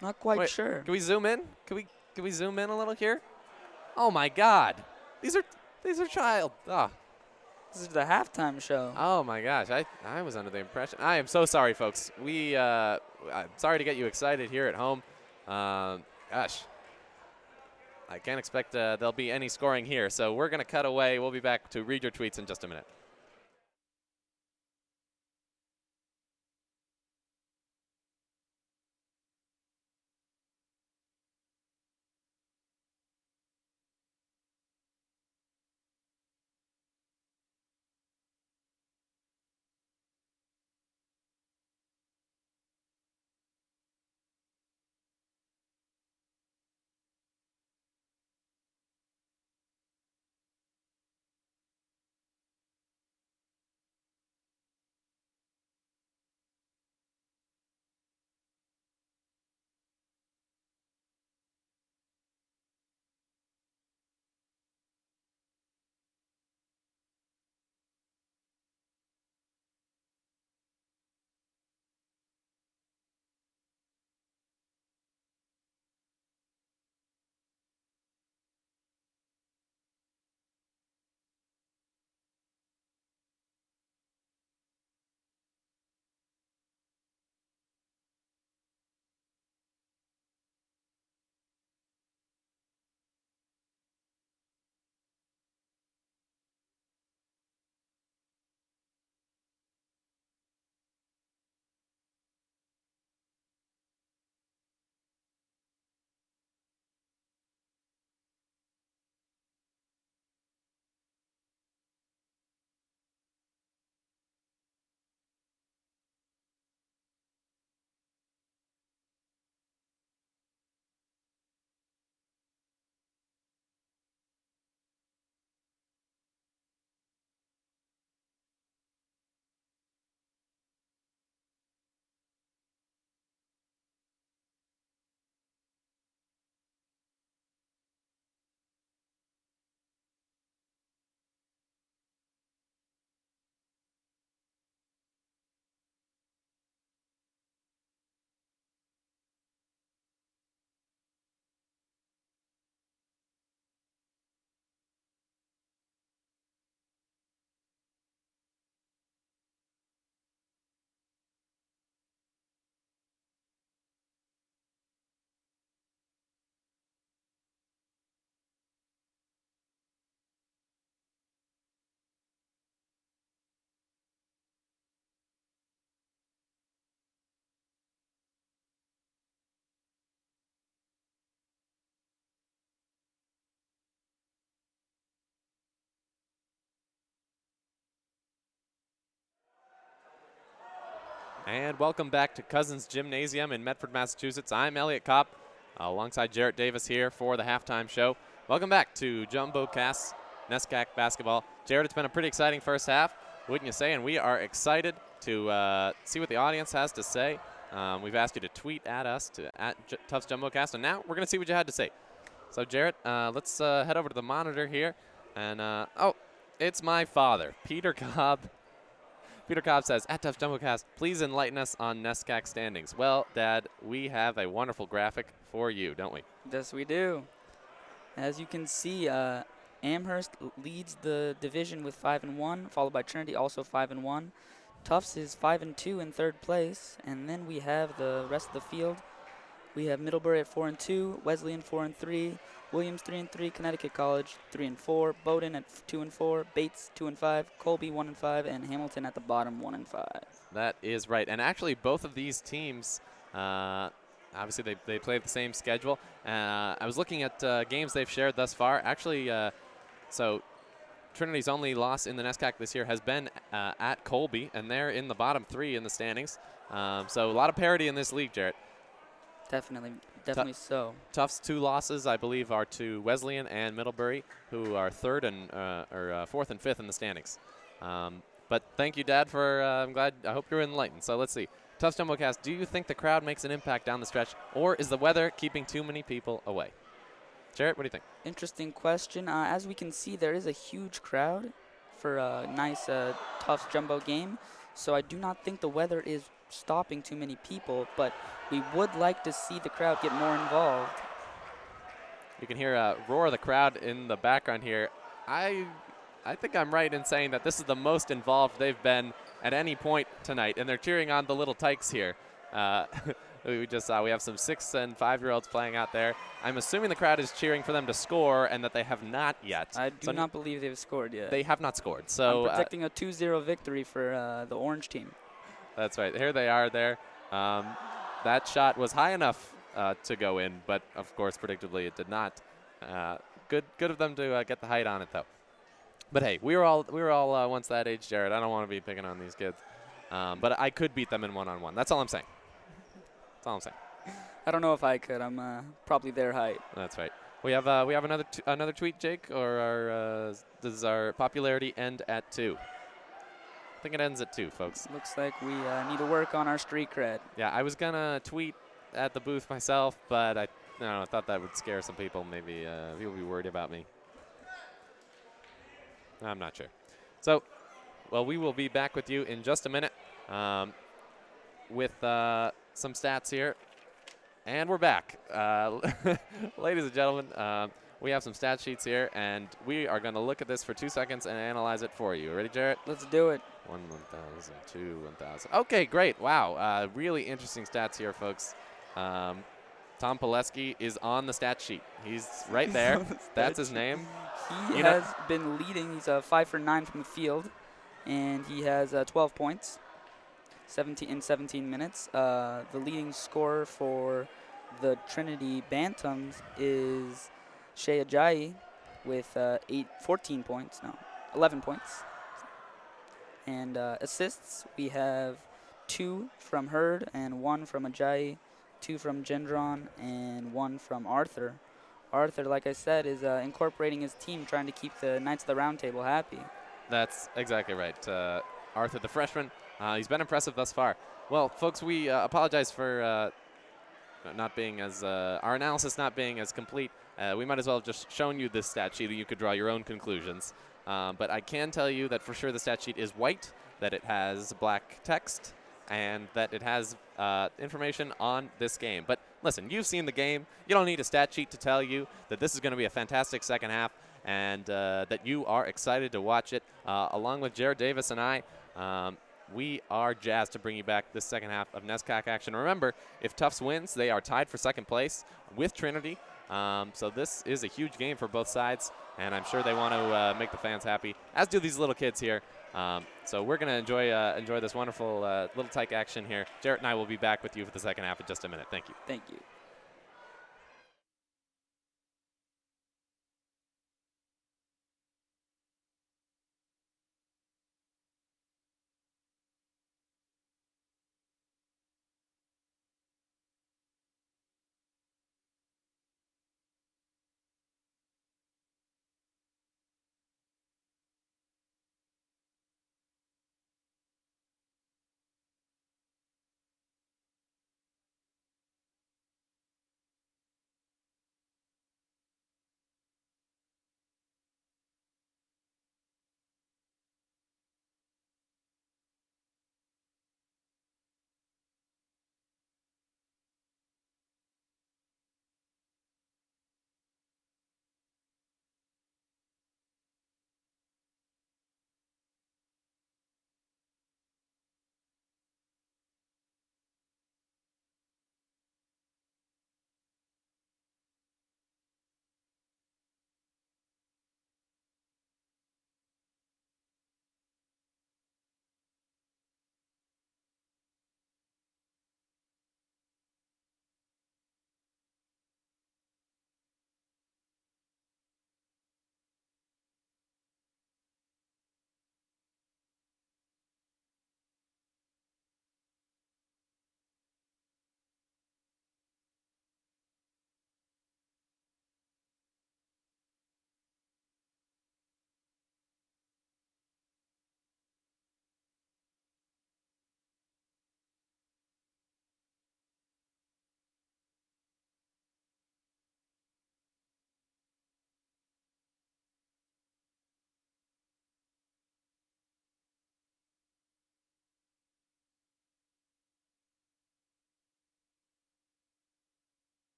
B: Not quite sure.
A: Can we zoom in? Can we zoom in a little here? Oh my God. These are child. Oh.
B: This is the halftime show.
A: Oh my gosh. I was under the impression. I am so sorry, folks. I'm sorry to get you excited here at home. Gosh. I can't expect there'll be any scoring here, so we're going to cut away. We'll be back to read your tweets in just a minute. And welcome back to Cousins Gymnasium in Medford, Massachusetts. I'm Elliot Kopp, alongside Jarrett Davis here for the halftime show. Welcome back to JumboCast NESCAC basketball. Jared, it's been a pretty exciting first half, wouldn't you say? And we are excited to see what the audience has to say. We've asked you to tweet at us, at Tufts JumboCast, and now we're going to see what you had to say. So, Jarrett, let's head over to the monitor here. And, oh, it's my father, Peter Cobb. Peter Cobb says, at Tufts JumboCast, please enlighten us on NESCAC standings. Well, Dad, we have a wonderful graphic for you, don't we?
B: Yes, we do. As you can see, Amherst leads the division with 5-1, followed by Trinity, also 5-1. Tufts is 5-2 in third place, and then we have the rest of the field. We have Middlebury at 4-2, Wesleyan 4-3, Williams 3-3, Connecticut College 3-4, Bowdoin at 2-4, Bates 2-5, Colby 1-5, and Hamilton at the bottom 1-5.
A: That is right. And actually, both of these teams, obviously they play the same schedule. I was looking at games they've shared thus far. Actually, so Trinity's only loss in the NESCAC this year has been at Colby, and they're in the bottom 3 in the standings. So a lot of parity in this league, Jarrett.
B: Definitely so.
A: Tufts' 2 losses, I believe, are to Wesleyan and Middlebury, who are 4th and 5th in the standings. But thank you, Dad, for I hope you're enlightened. So let's see. Tufts JumboCast, do you think the crowd makes an impact down the stretch, or is the weather keeping too many people away? Jarrett, what do you think?
B: Interesting question. As we can see, there is a huge crowd for a nice Tufts Jumbo game. So I do not think the weather is stopping too many people, but we would like to see the crowd get more involved.
A: You can hear a roar of the crowd in the background here. I think I'm right in saying that this is the most involved they've been at any point tonight, and they're cheering on the little tykes here. We just saw we have some 6- and 5-year-olds playing out there. I'm assuming the crowd is cheering for them to score and that they have not yet.
B: I do not believe they've scored yet.
A: They have not scored. So
B: I'm predicting a 2-0 victory for the orange team. That's
A: right. Here they are there. That shot was high enough to go in, but of course, predictably, it did not. Good of them to get the height on it, though. But hey, we were all once that age, Jared. I don't want to be picking on these kids, but I could beat them in one-on-one. That's all I'm saying. That's all I'm saying.
B: I don't know if I could. I'm probably their height.
A: That's right. We have another tweet, Jake, or does our popularity end at 2? I think it ends at 2, folks.
B: Looks like we need to work on our street cred.
A: Yeah, I was gonna tweet at the booth myself, but I thought that would scare some people. Maybe people would be worried about me. I'm not sure. So, well, we will be back with you in just a minute with some stats here. And we're back. Ladies and gentlemen, we have some stat sheets here, and we are going to look at this for 2 seconds and analyze it for you. Ready, Jarrett?
B: Let's do it.
A: 1,000, 2, 1,000. Okay, great. Wow. Really interesting stats here, folks. Tom Pileski is on the stat sheet. He's right there. That's his name.
B: He has been leading. He's 5 for 9 from the field, and he has 12 points, 17 minutes. The leading scorer for the Trinity Bantams is Shea Ajayi with 11 points. And assists, we have 2 from Hurd and 1 from Ajayi, 2 from Gendron, and 1 from Arthur. Arthur, like I said, is incorporating his team, trying to keep the Knights of the Round Table happy.
A: That's exactly right. Arthur, the freshman, he's been impressive thus far. Well, folks, we apologize for not being as our analysis not being as complete. We might as well have just shown you this stat sheet, and you could draw your own conclusions. But I can tell you that for sure the stat sheet is white, that it has black text, and that it has information on this game. But listen, you've seen the game. You don't need a stat sheet to tell you that this is going to be a fantastic second half, and that you are excited to watch it. Along with Jared Davis and I, we are jazzed to bring you back this second half of NESCAC action. Remember, if Tufts wins, they are tied for second place with Trinity. So this is a huge game for both sides, and I'm sure they want to make the fans happy, as do these little kids here. So we're going to enjoy this wonderful little tyke action here. Jarrett and I will be back with you for the second half in just a minute. Thank you.
B: Thank you.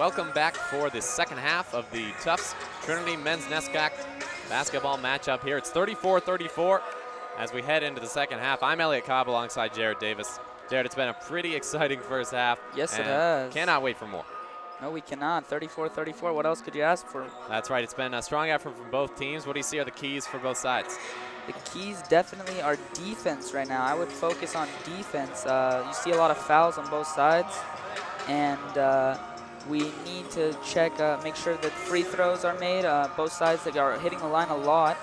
A: welcome back for the second half of the Tufts Trinity Men's NESCAC basketball matchup here. It's 34-34 as we head into the second half. I'm Elliot Cobb alongside Jared Davis. Jared, it's been a pretty exciting first half.
B: Yes, it has.
A: Cannot wait for more.
B: No, we cannot. 34-34. What else could you ask for?
A: That's right. It's been a strong effort from both teams. What do you see are the keys for both sides?
B: The keys definitely are defense right now. I would focus on defense. You see a lot of fouls on both sides, and we need to check, make sure that free throws are made. Both sides that are hitting the line a lot,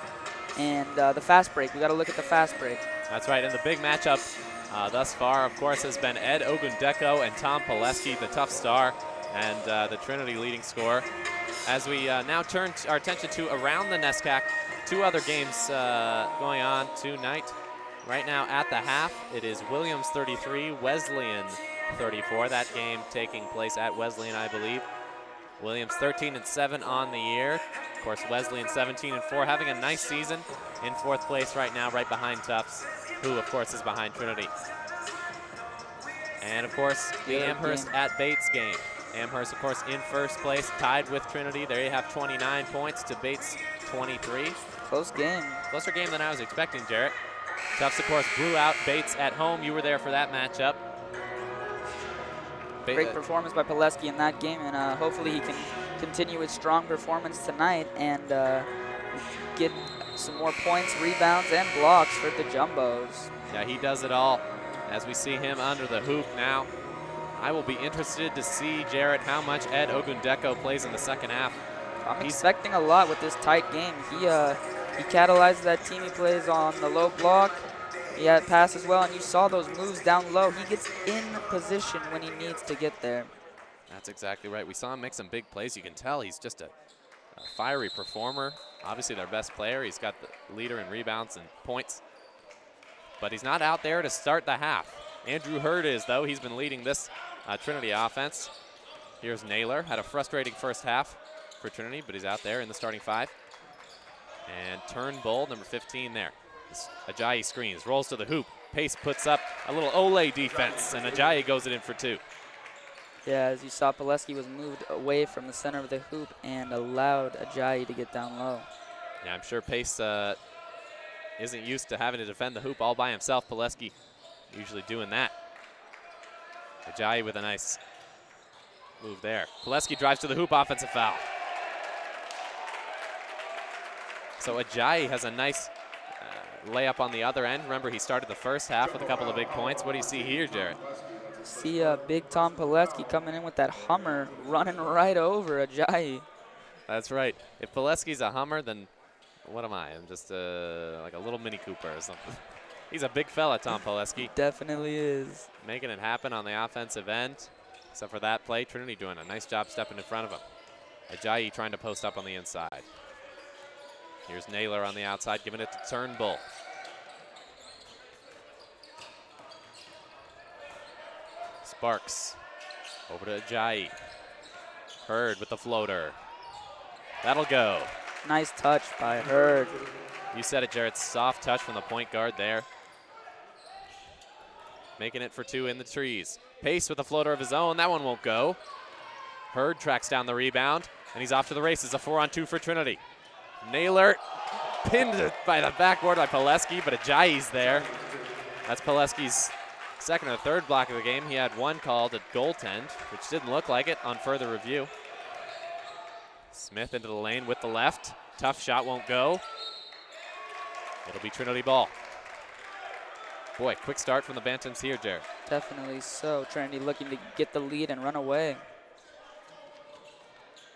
B: and the fast break. We got to look at the fast break.
A: That's right. And the big matchup thus far, of course, has been Ed Ogundeko and Tom Pileski, the Tufts star, and the Trinity leading scorer. As we now turn our attention to around the NESCAC, two other games going on tonight. Right now at the half, it is Williams 33, Wesleyan 34. That game taking place at Wesleyan, I believe. Williams 13-7 on the year. Of course, Wesleyan 17-4, having a nice season in fourth place right now, right behind Tufts, who of course is behind Trinity. And of course, the Amherst at Bates game. Amherst, of course, in first place, tied with Trinity. There you have 29 points to Bates 23.
B: Close game.
A: Closer game than I was expecting, Jarrett. Tufts, of course, blew out Bates at home. You were there for that matchup.
B: Great performance by Pileski in that game, and hopefully he can continue his strong performance tonight and get some more points, rebounds, and blocks for the Jumbos.
A: Yeah, he does it all as we see him under the hoop now. I will be interested to see, Jarrett, how much Ed Ogundeko plays in the second half.
B: I'm expecting a lot with this tight game. He catalyzes that team. He plays on the low block. He had pass as well, and you saw those moves down low. He gets in position when he needs to get there.
A: That's exactly right. We saw him make some big plays. You can tell he's just a fiery performer. Obviously their best player. He's got the leader in rebounds and points. But he's not out there to start the half. Andrew Hurd is, though. He's been leading this Trinity offense. Here's Naylor. Had a frustrating first half for Trinity, but he's out there in the starting five. And Turnbull, number 15 there. Ajayi screens, rolls to the hoop. Pace puts up a little Ole defense, and Ajayi goes it in for two.
B: Yeah, as you saw, Pileski was moved away from the center of the hoop and allowed Ajayi to get down low.
A: Yeah, I'm sure Pace isn't used to having to defend the hoop all by himself. Pileski usually doing that. Ajayi with a nice move there. Pileski drives to the hoop, offensive foul. So Ajayi has a nice layup on the other end. Remember, he started the first half with a couple of big points. What do you see here, Jared?
B: See big Tom Pileski coming in with that Hummer, running right over Ajayi.
A: That's right. If Pileski's a Hummer, then what am I? I'm just like a little Mini Cooper or something. He's a big fella, Tom Pileski.
B: Definitely is.
A: Making it happen on the offensive end. Except for that play, Trinity doing a nice job stepping in front of him. Ajayi trying to post up on the inside. Here's Naylor on the outside, giving it to Turnbull. Sparks over to Ajayi. Hurd with the floater. That'll go.
B: Nice touch by Hurd.
A: You said it, Jared. Soft touch from the point guard there. Making it for two in the trees. Pace with a floater of his own. That one won't go. Hurd tracks down the rebound, and he's off to the races. A 4-on-2 for Trinity. Naylor pinned by the backboard by Pileski, but Ajayi's there. That's Pileski's second or third block of the game. He had one called at goaltend, which didn't look like it on further review. Smith into the lane with the left. Tough shot won't go. It'll be Trinity ball. Boy, quick start from the Bantams here, Jared.
B: Definitely so. Trinity looking to get the lead and run away.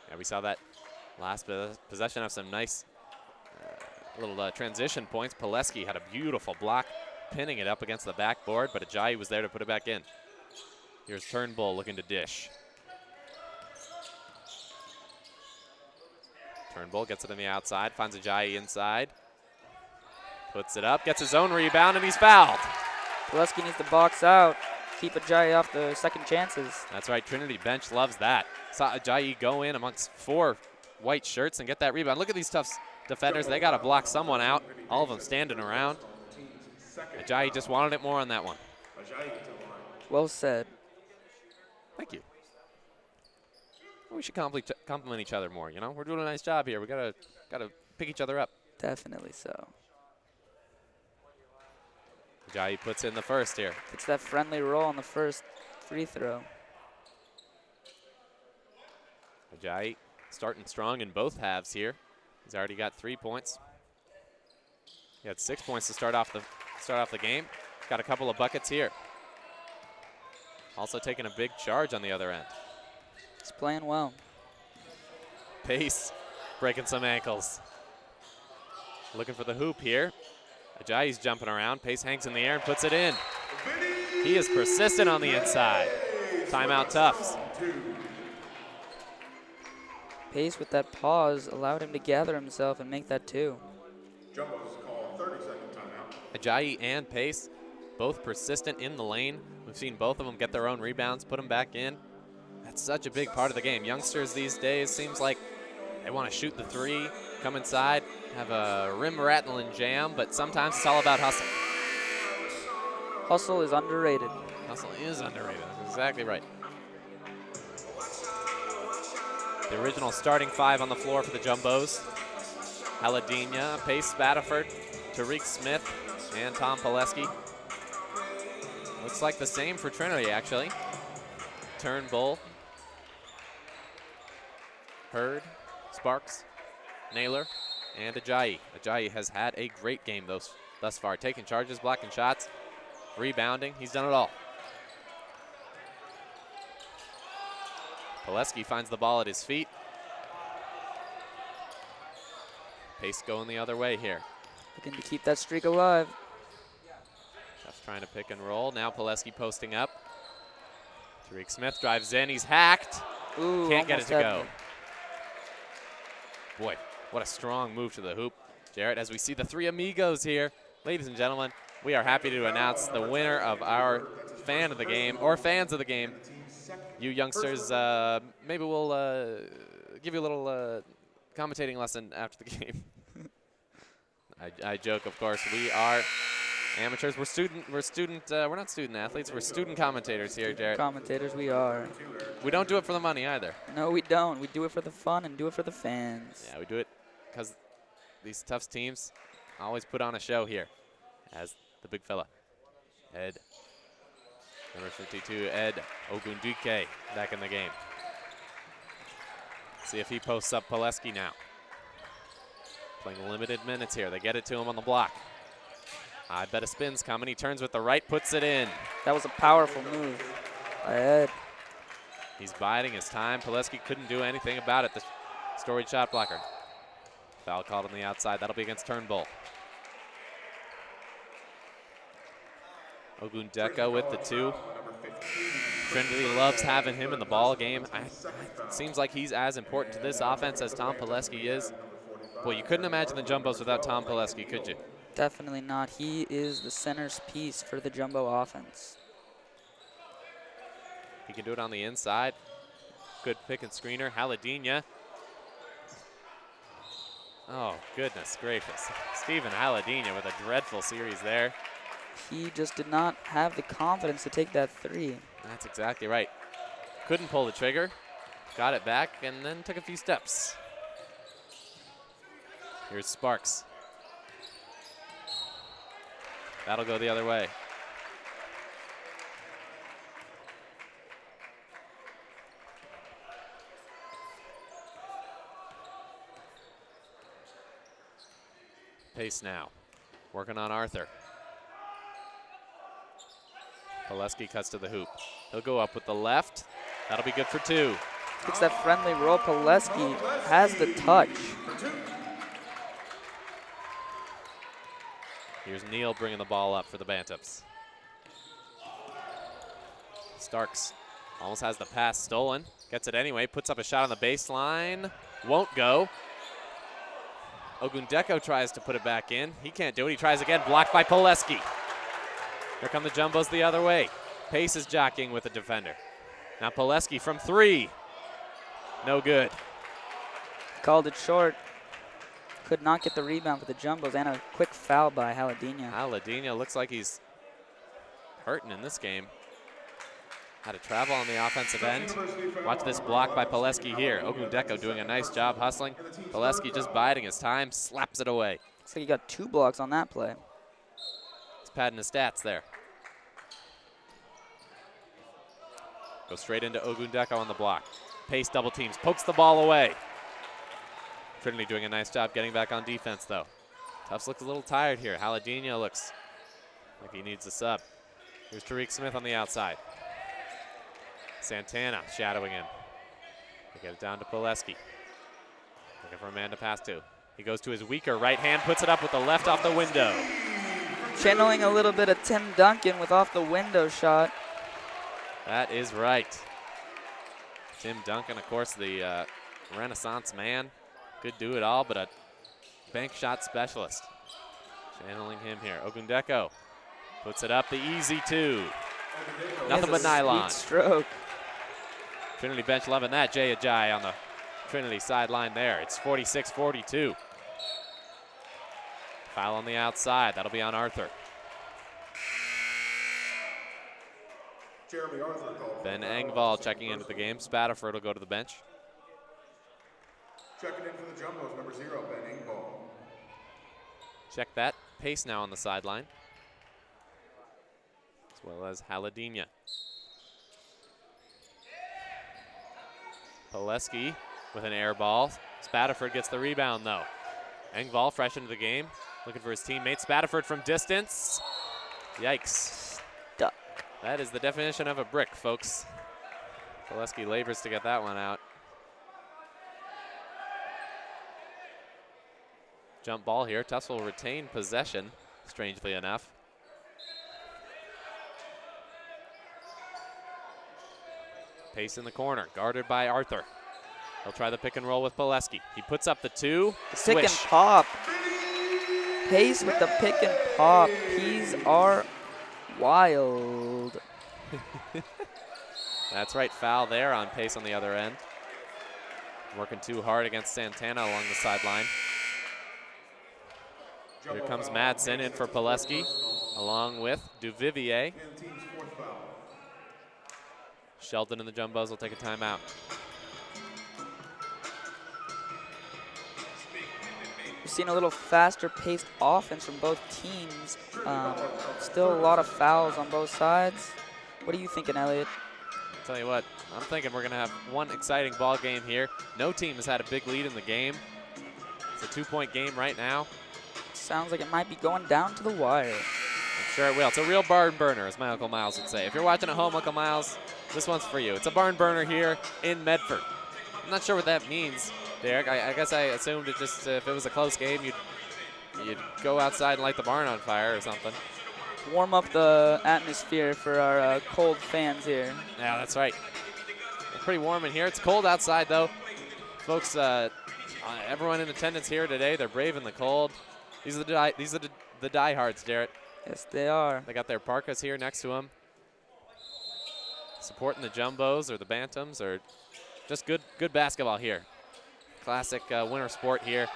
A: Yeah, we saw that last possession of some nice little transition points. Pileski had a beautiful block, pinning it up against the backboard, but Ajayi was there to put it back in. Here's Turnbull looking to dish. Turnbull gets it on the outside, finds Ajayi inside. Puts it up, gets his own rebound, and he's fouled.
B: Pileski needs to box out, keep Ajayi off the second chances.
A: That's right, Trinity bench loves that. Saw Ajayi go in amongst four white shirts and get that rebound. Look at these Tufts defenders. They got to block someone out. All of them standing around. Ajayi just wanted it more on that one.
B: Well said.
A: Thank you. We should compliment each other more. You know, we're doing a nice job here. We gotta pick each other up.
B: Definitely so.
A: Ajayi puts in the first here.
B: It's that friendly roll on the first free throw.
A: Ajayi starting strong in both halves here. He's already got 3 points. He had 6 points to start off the game. He's got a couple of buckets here. Also taking a big charge on the other end.
B: He's playing well.
A: Pace breaking some ankles. Looking for the hoop here. Ajayi's jumping around. Pace hangs in the air and puts it in. He is persistent on the inside. Timeout Tufts.
B: Pace with that pause allowed him to gather himself and make that 2.
C: Jumbo's call 30-second timeout.
A: Ajayi and Pace, both persistent in the lane. We've seen both of them get their own rebounds, put them back in. That's such a big part of the game. Youngsters these days seems like they want to shoot the 3, come inside, have a rim-rattling jam, but sometimes it's all about hustle.
B: Hustle is underrated.
A: Hustle is underrated. That's exactly right. The original starting 5 on the floor for the Jumbos. Haladina, Pace Spataford, Tariq Smith, and Tom Pileski. Looks like the same for Trinity, actually. Turnbull, Hurd, Sparks, Naylor, and Ajayi. Ajayi has had a great game thus far. Taking charges, blocking shots, rebounding. He's done it all. Pileski finds the ball at his feet. Pace going the other way here.
B: Looking to keep that streak alive.
A: Tufts trying to pick and roll. Now Pileski posting up. Tariq Smith drives in. He's hacked.
B: Ooh,
A: Can't get it to go.
B: me.
A: Boy, what a strong move to the hoop. Jarrett, as we see the 3 amigos here. Ladies and gentlemen, we are happy to announce the winner of our fan of the game, or fans of the game. You youngsters, maybe we'll give you a little commentating lesson after the game. I joke, of course. We are amateurs. We're not student athletes. We're student commentators here, Jarrett.
B: Commentators we are.
A: We don't do it for the money either.
B: No, we don't. We do it for the fun and do it for the fans.
A: Yeah, we do it because these Tufts teams always put on a show here. As the big fella, Ed, number 52, Ed Ogunduke, back in the game. See if he posts up Pileski now. Playing limited minutes here. They get it to him on the block. I bet a spin's coming. He turns with the right, puts it in.
B: That was a powerful move by Ed.
A: He's biding his time. Pileski couldn't do anything about it. The storied shot blocker. Foul called on the outside. That'll be against Turnbull. Ogundeko with the 2. Trinity loves having him in the ball game. It seems like he's as important to this offense as Tom Pileski is. Boy, you couldn't imagine the Jumbos without Tom Pileski, could you?
B: Definitely not. He is the centerpiece for the Jumbo offense.
A: He can do it on the inside. Good pick and screener. Haladina. Oh, goodness gracious. Stephen Haladina with a dreadful series there.
B: He just did not have the confidence to take that 3.
A: That's exactly right. Couldn't pull the trigger. Got it back and then took a few steps. Here's Sparks. That'll go the other way. Pace now. Working on Arthur. Pileski cuts to the hoop. He'll go up with the left. That'll be good for 2.
B: Gets that friendly roll. Pileski has the touch.
A: Here's Neal bringing the ball up for the Bantams. Starks almost has the pass stolen. Gets it anyway. Puts up a shot on the baseline. Won't go. Ogundeko tries to put it back in. He can't do it. He tries again. Blocked by Pileski. Here come the Jumbos the other way. Pace is jockeying with the defender. Now Pileski from 3. No good.
B: Called it short. Could not get the rebound for the Jumbos, and a quick foul by Haladina.
A: Haladina looks like he's hurting in this game. Had to travel on the offensive end. Watch this block by Pileski here. Ogundeko doing a nice job hustling. Pileski just biding his time, slaps it away.
B: Looks like he got 2 blocks on that play.
A: He's padding his stats there. Goes straight into Ogundeko on the block. Pace double teams, pokes the ball away. Trinity doing a nice job getting back on defense, though. Tufts looks a little tired here. Haladinho looks like he needs a sub. Here's Tariq Smith on the outside. Santana shadowing him. They get it down to Pileski. Looking for a man to pass to. He goes to his weaker right hand, puts it up with the left off the window.
B: Channeling a little bit of Tim Duncan with off the window shot.
A: That is right. Tim Duncan, of course, the Renaissance man. Could do it all, but a bank shot specialist. Channeling him here. Ogundeko puts it up, the easy 2. Nothing but nylon.
B: Sweet stroke.
A: Trinity bench loving that. Jay Ajayi on the Trinity sideline there. It's 46-42. Foul on the outside. That'll be on Arthur. Ben Engvall checking into the game. Spatterford will go to the bench.
C: Checking in for the Jumbos, number 0, Ben Engvall.
A: Check that. Pace now on the sideline. As well as Haladinho. Pileski with an air ball. Spatterford gets the rebound, though. Engvall fresh into the game. Looking for his teammate. Spatterford from distance. Yikes.
B: Duck.
A: That is the definition of a brick, folks. Pileski labors to get that one out. Jump ball here. Tufts will retain possession, strangely enough. Pace in the corner, guarded by Arthur. He'll try the pick and roll with Pileski. He puts up the 2.
B: Pick and pop. Pace with the pick and pop. Peas are wild.
A: That's right, foul there on Pace on the other end. Working too hard against Santana along the sideline. Here comes Madsen in for Pileski, along with Duvivier. Sheldon and the Jumbos will take a timeout.
B: We've seen a little faster paced offense from both teams. Still a lot of fouls on both sides. What are you thinking, Elliot?
A: I'll tell you what, I'm thinking we're going to have one exciting ball game here. No team has had a big lead in the game. It's a 2-point game right now.
B: Sounds like it might be going down to the wire.
A: I'm sure it will. It's a real barn burner, as my Uncle Miles would say. If you're watching at home, Uncle Miles, this one's for you. It's a barn burner here in Medford. I'm not sure what that means, Derek. I guess I assumed it just if it was a close game, you'd go outside and light the barn on fire or something.
B: Warm up the atmosphere for our cold fans here.
A: Yeah, that's right. It's pretty warm in here. It's cold outside, though. Folks, everyone in attendance here today, they're braving the cold. These are the diehards, Derek.
B: Yes, they are.
A: They got their parkas here next to them. Supporting the Jumbos or the Bantams, or just good basketball here. Classic winter sport here.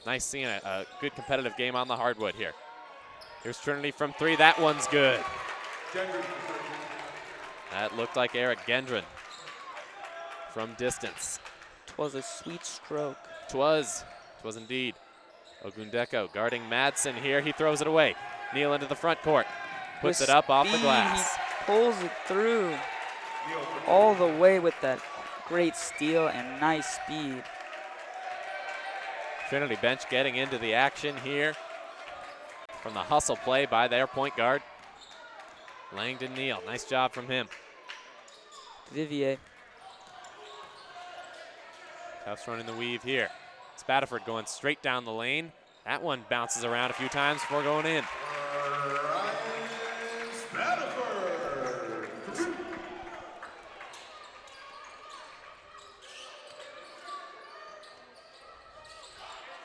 A: Nice seeing a good competitive game on the hardwood here. Here's Trinity from 3. That one's good. That looked like Eric Gendron from distance.
B: 'Twas a sweet stroke.
A: 'Twas indeed. Ogundeko guarding Madsen here. He throws it away. Neal into the front court. Puts it up off the glass.
B: He pulls it through all the way with that great steal and nice speed.
A: Trinity bench getting into the action here from the hustle play by their point guard, Langdon Neal. Nice job from him.
B: Vivier.
A: Tufts running the weave here. Spatterford going straight down the lane. That one bounces around a few times before going in.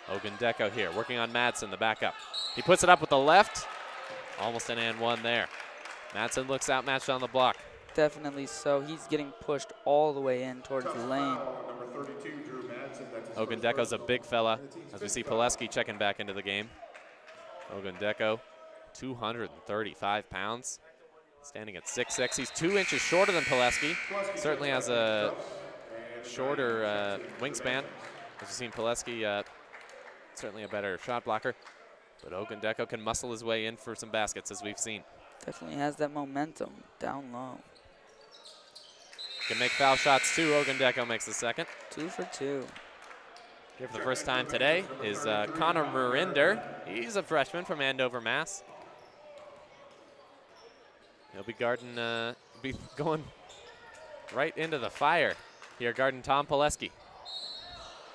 A: Ogundeko here, working on Madsen, the backup. He puts it up with the left. Almost an and one there. Madsen looks outmatched on the block.
B: Definitely so. He's getting pushed all the way in towards the lane.
A: Ogundeko's a big fella, as we see Pileski checking back into the game. Ogundeko, 235 pounds. Standing at 6'6". He's 2 inches shorter than Pileski. Certainly has a shorter wingspan. As you've seen, Pileski certainly a better shot blocker. But Ogundeko can muscle his way in for some baskets, as we've seen.
B: Definitely has that momentum down low.
A: Can make foul shots too. Ogundeko makes the second. 2
B: for 2.
A: Here for the first time today is Connor Marinder. He's a freshman from Andover, Mass. He'll be guarding, be going right into the fire here, guarding Tom Pileski.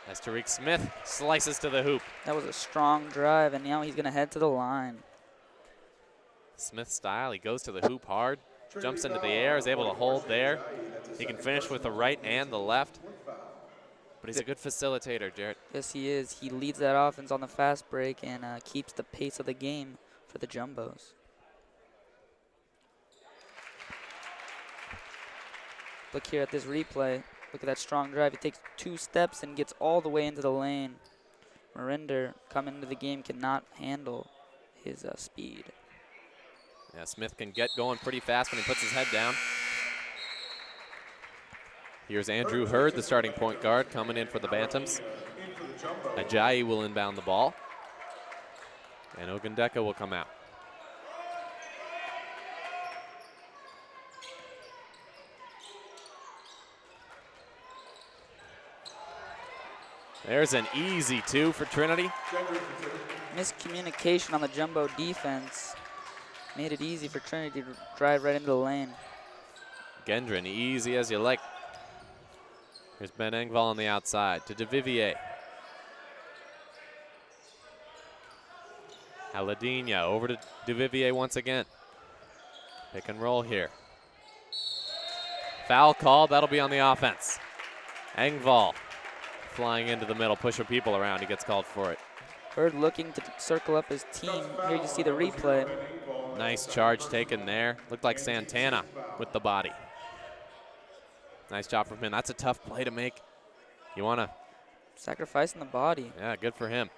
A: As Tariq Smith slices to the hoop.
B: That was a strong drive, and now he's going to head to the line.
A: Smith style, he goes to the hoop hard, jumps into the air, is able to hold there. He can finish with the right and the left. But he's a good facilitator, Jarrett.
B: Yes, he is. He leads that offense on the fast break and keeps the pace of the game for the Jumbos. Look here at this replay. Look at that strong drive. He takes 2 steps and gets all the way into the lane. Marinder, coming into the game, cannot handle his speed.
A: Yeah, Smith can get going pretty fast when he puts his head down. Here's Andrew Hurd, the starting point guard, coming in for the Bantams. Ajayi will inbound the ball. And Ogundeko will come out. There's an easy 2 for Trinity.
B: Miscommunication on the Jumbo defense made it easy for Trinity to drive right into the lane.
A: Gendron, easy as you like. Here's Ben Engvall on the outside to DeVivier. Aladinha over to DeVivier once again. Pick and roll here. Foul called, that'll be on the offense. Engvall flying into the middle, pushing people around, he gets called for it.
B: Hurd looking to circle up his team. Here you see the replay.
A: Nice charge taken there. Looked like Santana with the body. Nice job from him. That's a tough play to make. You want to...
B: Sacrificing the body.
A: Yeah, good for him.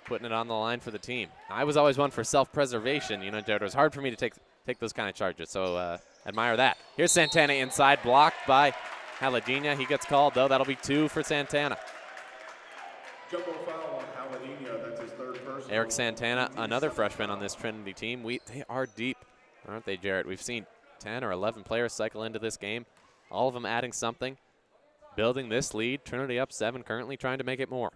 A: Putting it on the line for the team. I was always one for self-preservation. You know, Jared, it was hard for me to take those kind of charges, so admire that. Here's Santana inside, blocked by Aladinha. He gets called, though. That'll be 2 for Santana.
C: Jumbo foul on Aladinha. That's his 3rd personal.
A: Eric Santana, another freshman on this Trinity team. They are deep, aren't they, Jarrett? We've seen 10 or 11 players cycle into this game. All of them adding something, building this lead. Trinity up 7, currently trying to make it more.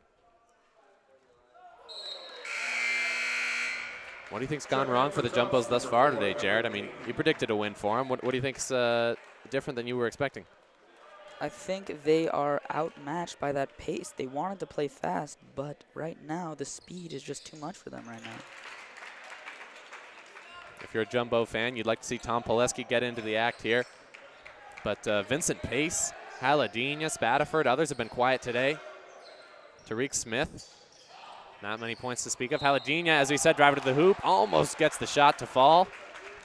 A: What do you think's gone wrong for the Jumbos thus far today, Jared? I mean, you predicted a win for them. What do you think's different than you were expecting?
B: I think they are outmatched by that pace. They wanted to play fast, but right now the speed is just too much for them right now.
A: If you're a Jumbo fan, you'd like to see Tom Pileski get into the act here. But Vincent Pace, Aladinha, Spadaford, others have been quiet today. Tariq Smith, not many points to speak of. Aladinha, as we said, driving to the hoop, almost gets the shot to fall.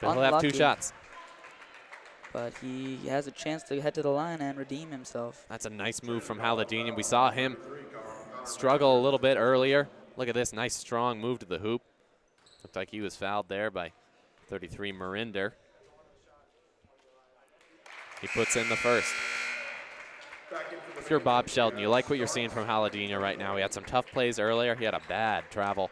A: But he'll have 2 shots.
B: But he has a chance to head to the line and redeem himself.
A: That's a nice move from Aladinha. We saw him struggle a little bit earlier. Look at this nice, strong move to the hoop. Looked like he was fouled there by 33 Marinder. He puts in the first. If you're Bob Sheldon, you like what you're seeing from Aladinha right now. He had some tough plays earlier. He had a bad travel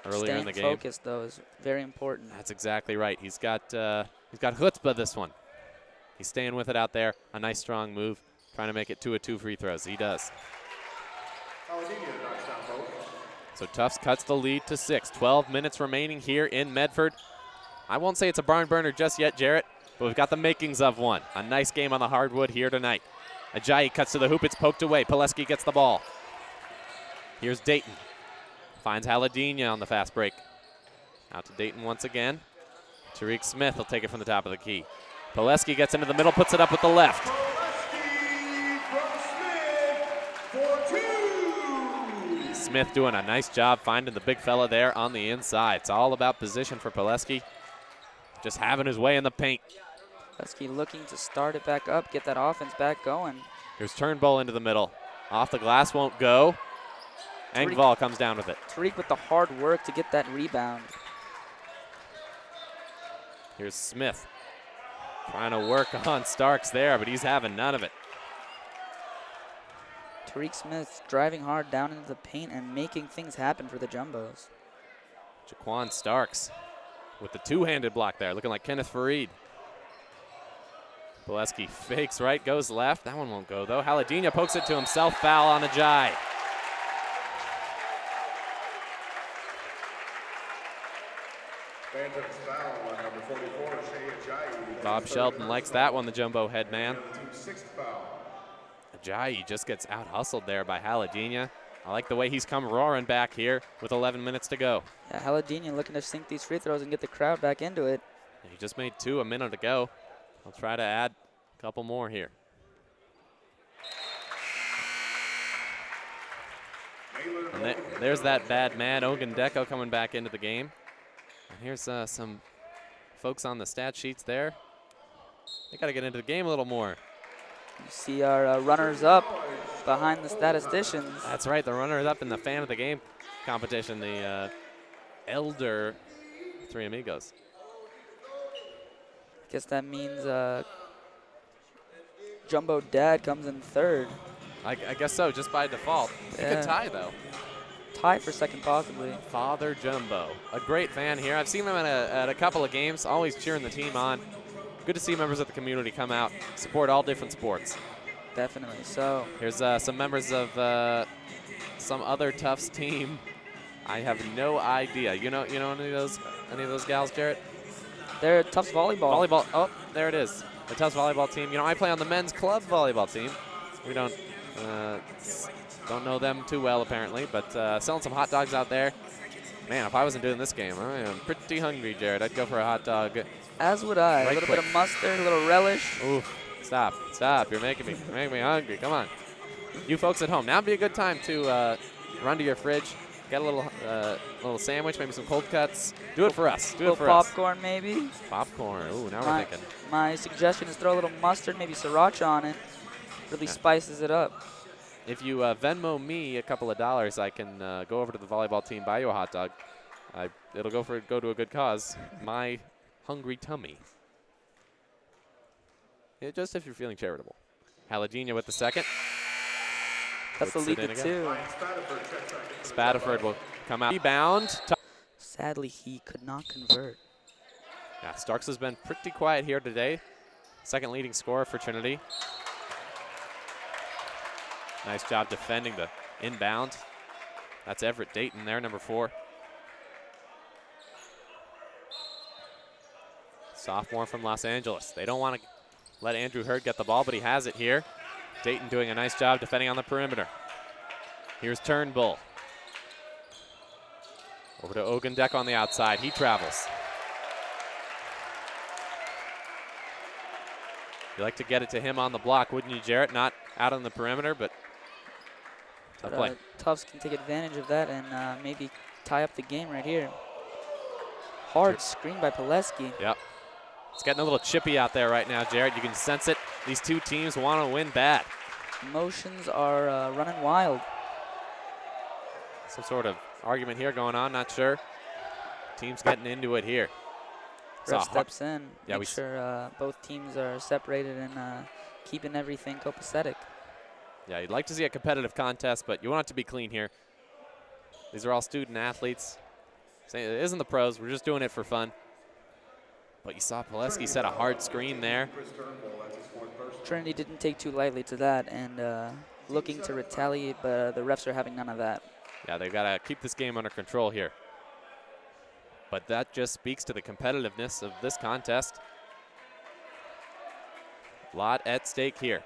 A: earlier in the game.
B: Staying focused, though, is very important.
A: That's exactly right. He's got chutzpah this one. He's staying with it out there. A nice, strong move, trying to make it 2 of 2 free throws. He does. So Tufts cuts the lead to 6. 12 minutes remaining here in Medford. I won't say it's a barn burner just yet, Jarrett, but we've got the makings of one. A nice game on the hardwood here tonight. Ajayi cuts to the hoop. It's poked away. Pileski gets the ball. Here's Dayton. Finds Aladinha on the fast break. Out to Dayton once again. Tariq Smith will take it from the top of the key. Pileski gets into the middle, puts it up with the left. Smith doing a nice job finding the big fella there on the inside. It's all about position for Pileski. Just having his way in the paint.
B: Pileski looking to start it back up, get that offense back going.
A: Here's Turnbull into the middle. Off the glass, won't go. Engvall comes down with it.
B: Tariq with the hard work to get that rebound.
A: Here's Smith trying to work on Starks there, but he's having none of it.
B: Tariq Smith driving hard down into the paint and making things happen for the Jumbos.
A: Jaquan Starks with the two-handed block there, looking like Kenneth Fareed. Pileski fakes right, goes left. That one won't go, though. Haladina pokes it to himself. Foul on Ajayi.
C: Bantams foul on number 44, Shea Ajayi.
A: Bob Sheldon likes that one, the Jumbo head man.
C: Team's 6th foul.
A: Ajayi just gets out-hustled there by Haladina. I like the way he's come roaring back here with 11 minutes to go.
B: Yeah, Haladina looking to sink these free throws and get the crowd back into it.
A: He just made 2 a minute ago. I'll try to add a couple more here. And there's that bad man, Ogundeko, coming back into the game. And here's some folks on the stat sheets there. They got to get into the game a little more.
B: You see our runners-up behind the statisticians.
A: That's right, the runners-up in the fan of the game competition, the elder Three Amigos.
B: Guess that means Jumbo Dad comes in third.
A: I guess so, just by default. He could tie, though.
B: Tie for second, possibly.
A: Father Jumbo, a great fan here. I've seen him at a couple of games, always cheering the team on. Good to see members of the community come out, support all different sports.
B: Definitely so.
A: Here's some members of some other Tufts team. I have no idea. You know any of those gals, Jarrett?
B: They're Tufts volleyball.
A: Volleyball. Oh, there it is. The Tufts volleyball team. You know, I play on the men's club volleyball team. We don't know them too well apparently, but selling some hot dogs out there. Man, if I wasn't doing this game, I am pretty hungry, Jared. I'd go for a hot dog.
B: As would I.
A: Right
B: A little
A: quick.
B: bit of mustard, a little relish.
A: Oof. Stop. You're making me hungry. Come on. You folks at home, now would be a good time to run to your fridge, get a little sandwich, maybe some cold cuts. Do it for us. Do it for us.
B: Popcorn, maybe.
A: Popcorn. Ooh, now we're thinking.
B: My suggestion is throw a little mustard, maybe sriracha on it. Really spices it up.
A: If you Venmo me a couple of dollars, I can go over to the volleyball team, buy you a hot dog. It'll go to a good cause. My hungry tummy. Yeah, just if you're feeling charitable. Haladina with the second.
B: That's the
A: Puts
B: lead
A: it in
B: to
A: again.
B: 2.
A: Spatterford will come out. Rebound.
B: Sadly, he could not convert.
A: Yeah, Starks has been pretty quiet here today. Second leading scorer for Trinity. Nice job defending the inbound. That's Everett Dayton there, number 4. Sophomore from Los Angeles. They don't want to let Andrew Hurd get the ball, but he has it here. Dayton doing a nice job defending on the perimeter. Here's Turnbull. Over to Ogundeko on the outside. He travels. You like to get it to him on the block, wouldn't you, Jarrett? Not out on the perimeter, but tough play.
B: Tufts can take advantage of that and maybe tie up the game right here. Hard screen by Pileski.
A: Yep. It's getting a little chippy out there right now, Jarrett. You can sense it. These two teams want to win bad.
B: Emotions are running wild.
A: Some sort of argument here going on, not sure. Team's getting into it here.
B: Ref steps in.
A: Yeah,
B: make sure both teams are separated and keeping everything copacetic.
A: Yeah, you'd like to see a competitive contest, but you want it to be clean here. These are all student athletes. It isn't the pros. We're just doing it for fun. But you saw Pileski set a hard screen there.
B: Trinity didn't take too lightly to that and looking to retaliate, but the refs are having none of that.
A: Yeah, they've got to keep this game under control here. But that just speaks to the competitiveness of this contest. A lot at stake here.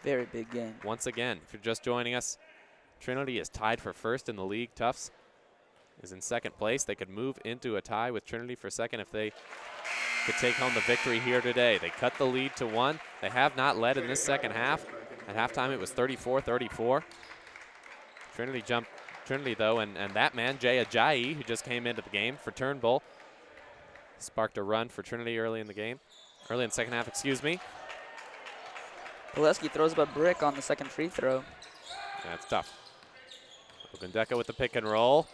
B: Very big game.
A: Once again, if you're just joining us, Trinity is tied for first in the league. Tufts is in second place. They could move into a tie with Trinity for second if they could take home the victory here today. They cut the lead to 1. They have not led in this second half. At halftime, it was 34-34. Trinity, though, and that man, Jay Ajayi, who just came into the game for Turnbull, sparked a run for Trinity early in the second half, excuse me.
B: Pileski throws up a brick on the second free throw.
A: That's tough. Ogundeko with the pick and roll.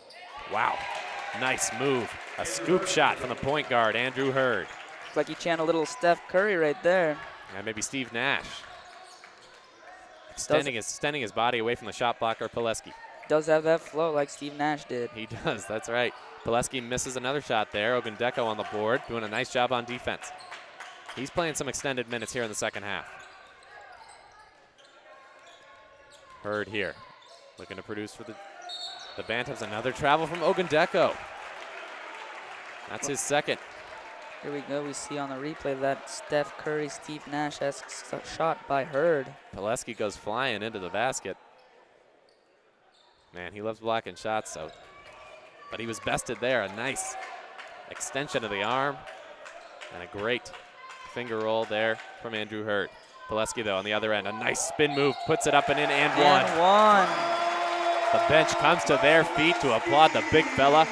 A: Wow, nice move. A scoop shot from the point guard, Andrew Hurd.
B: like he channeled a little Steph Curry right there.
A: And maybe Steve Nash. Extending his body away from the shot blocker, Pileski.
B: Does have that flow like Steve Nash did.
A: He does, that's right. Pileski misses another shot there. Ogundeko on the board, doing a nice job on defense. He's playing some extended minutes here in the second half. Hurd here, looking to produce for the Bantams. Another travel from Ogundeko. That's his second.
B: Here we go. We see on the replay that Steph Curry, Steve Nash-esque shot by Hurd.
A: Pileski goes flying into the basket. Man, he loves blocking shots, so. But he was bested there. A nice extension of the arm and a great finger roll there from Andrew Hurd. Pileski, though, on the other end, a nice spin move, puts it up and in, and one. The bench comes to their feet to applaud the big fella.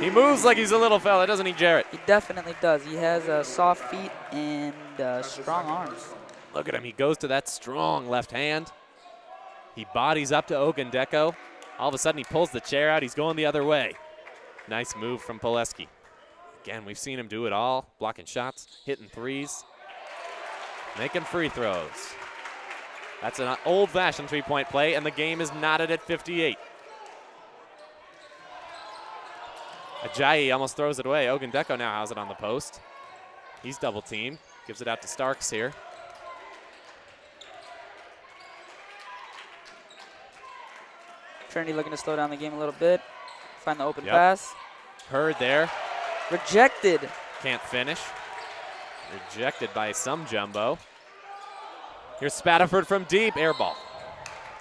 A: He moves like he's a little fella, doesn't he, Jarrett?
B: He definitely does. He has soft feet and strong arms.
A: Look at him. He goes to that strong left hand. He bodies up to Ogundeko. All of a sudden, he pulls the chair out. He's going the other way. Nice move from Pileski. Again, we've seen him do it all, blocking shots, hitting threes, making free throws. That's an old-fashioned three-point play, and the game is knotted at 58. Ajayi almost throws it away. Ogundeko now has it on the post. He's double-teamed. Gives it out to Starks here.
B: Trinity looking to slow down the game a little bit. Find the open pass.
A: Hurd there.
B: Rejected.
A: Can't finish. Rejected by some jumbo. Here's Spataford from deep. Air ball.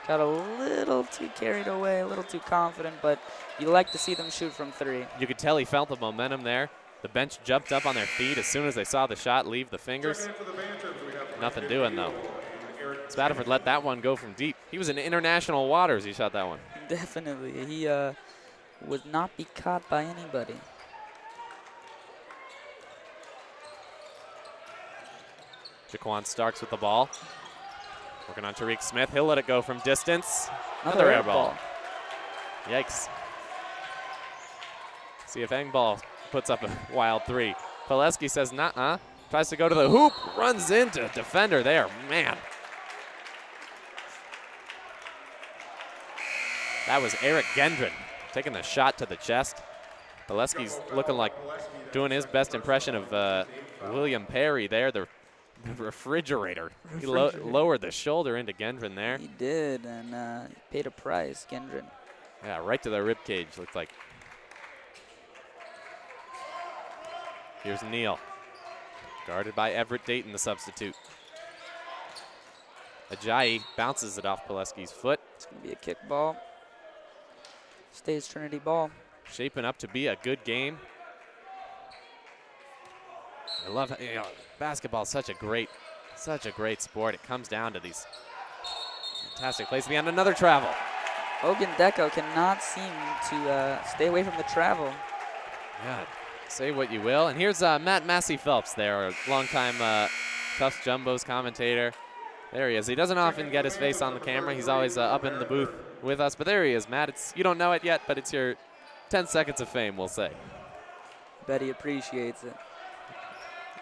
B: Got a little too carried away, a little too confident, but you like to see them shoot from three.
A: You could tell he felt the momentum there. The bench jumped up on their feet as soon as they saw the shot leave the fingers. Nothing doing, though. Spataford let that one go from deep. He was in international waters. He shot that one.
B: Definitely. He would not be caught by anybody.
A: Jaquan Starks with the ball. Working on Tariq Smith. He'll let it go from distance.
B: Another air ball.
A: Yikes. See if Engball puts up a wild three. Pileski says, nah-uh. Tries to go to the hoop. Runs into a defender there. Man. That was Eric Gendron taking the shot to the chest. Pileski's looking like doing his best impression of William Perry there, the refrigerator. He lowered the shoulder into Gendron there.
B: He did, and he paid a price, Gendron.
A: Yeah, right to the rib cage, looked like. Here's Neal. Guarded by Everett Dayton, the substitute. Ajayi bounces it off Pileski's foot.
B: It's going to be a kick ball. Stays Trinity ball.
A: Shaping up to be a good game. I love, basketball is such a great sport. It comes down to these fantastic plays. Beyond another travel.
B: Ogundeko cannot seem to stay away from the travel.
A: Yeah, say what you will. And here's Matt Massey Phelps there, a longtime Tufts Jumbos commentator. There he is. He doesn't often get his face on the camera. He's always up in the booth with us. But there he is, Matt. You don't know it yet, but it's your 10 seconds of fame, we'll say.
B: Bet he appreciates it.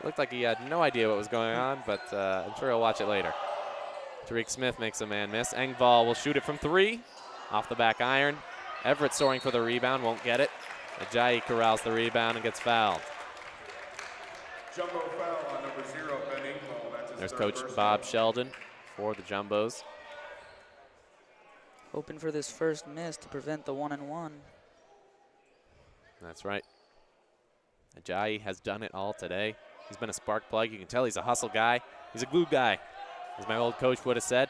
A: Looked like he had no idea what was going on, but I'm sure he'll watch it later. Tariq Smith makes a man miss. Engvall will shoot it from three. Off the back iron. Everett soaring for the rebound, won't get it. Ajayi corrals the rebound and gets fouled.
C: Jumbo foul on number 0, Ben Engvall. That's his
A: There's
C: third
A: Coach
C: personal.
A: Bob Sheldon for the Jumbos.
B: Hoping for this first miss to prevent the 1-and-1.
A: That's right. Ajayi has done it all today. He's been a spark plug. You can tell he's a hustle guy. He's a glue guy, as my old coach would have said.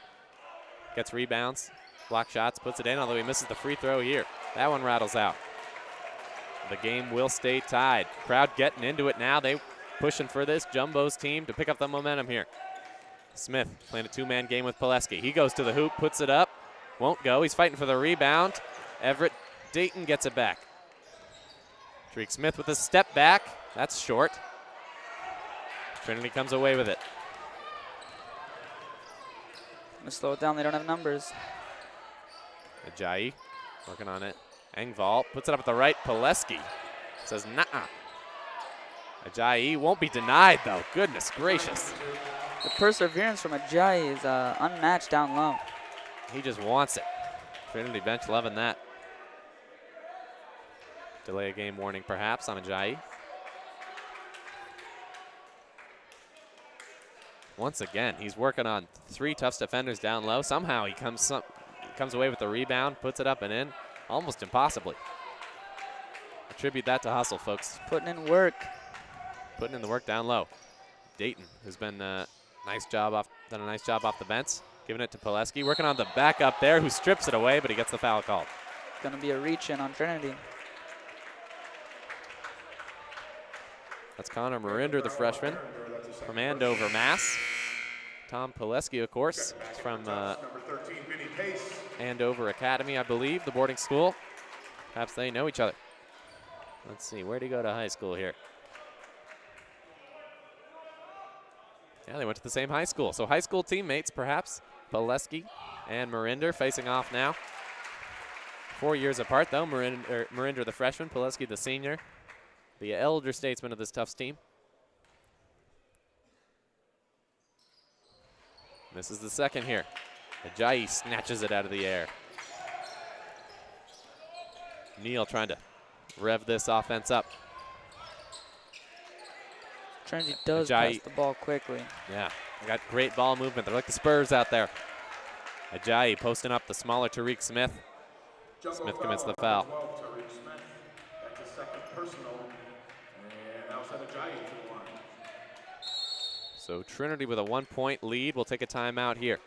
A: Gets rebounds, block shots, puts it in, although he misses the free throw here. That one rattles out. The game will stay tied. Crowd getting into it now. They pushing for this Jumbos team to pick up the momentum here. Smith playing a two-man game with Pileski. He goes to the hoop, puts it up. Won't go. He's fighting for the rebound. Everett Dayton gets it back. Tariq Smith with a step back. That's short. Trinity comes away with it.
B: Gonna slow it down. They don't have numbers.
A: Ajayi working on it. Engvall puts it up at the right. Pileski says, nah. Ajayi won't be denied, though. Goodness gracious.
B: The perseverance from Ajayi is unmatched down low.
A: He just wants it. Trinity bench loving that. Delay a game warning, perhaps, on Ajayi. Once again, he's working on 3 Tufts defenders down low. Somehow he comes away with the rebound, puts it up and in, almost impossibly. Attribute that to hustle, folks.
B: Putting in work.
A: Putting in the work down low. Dayton, who's been done a nice job off the bench, giving it to Pileski, working on the back up there, who strips it away, but he gets the foul called.
B: Going to be a reach in on Trinity.
A: That's Connor Marinder, the freshman from Andover, Mass. Tom Pileski, of course, is from Andover Academy, I believe, the boarding school. Perhaps they know each other. Let's see, where'd he go to high school here? Yeah, they went to the same high school. So high school teammates, perhaps. Pileski and Marinder facing off now. 4 years apart, though. Marinder, the freshman, Pileski, the senior. The elder statesman of this Tufts team. This is the second here. Ajayi snatches it out of the air. Neal trying to rev this offense up.
B: Trinity does pass the ball quickly.
A: Yeah, they got great ball movement. They're like the Spurs out there. Ajayi posting up the smaller Tariq Smith. Smith commits the foul. So Trinity with a 1-point lead. We'll take a timeout here.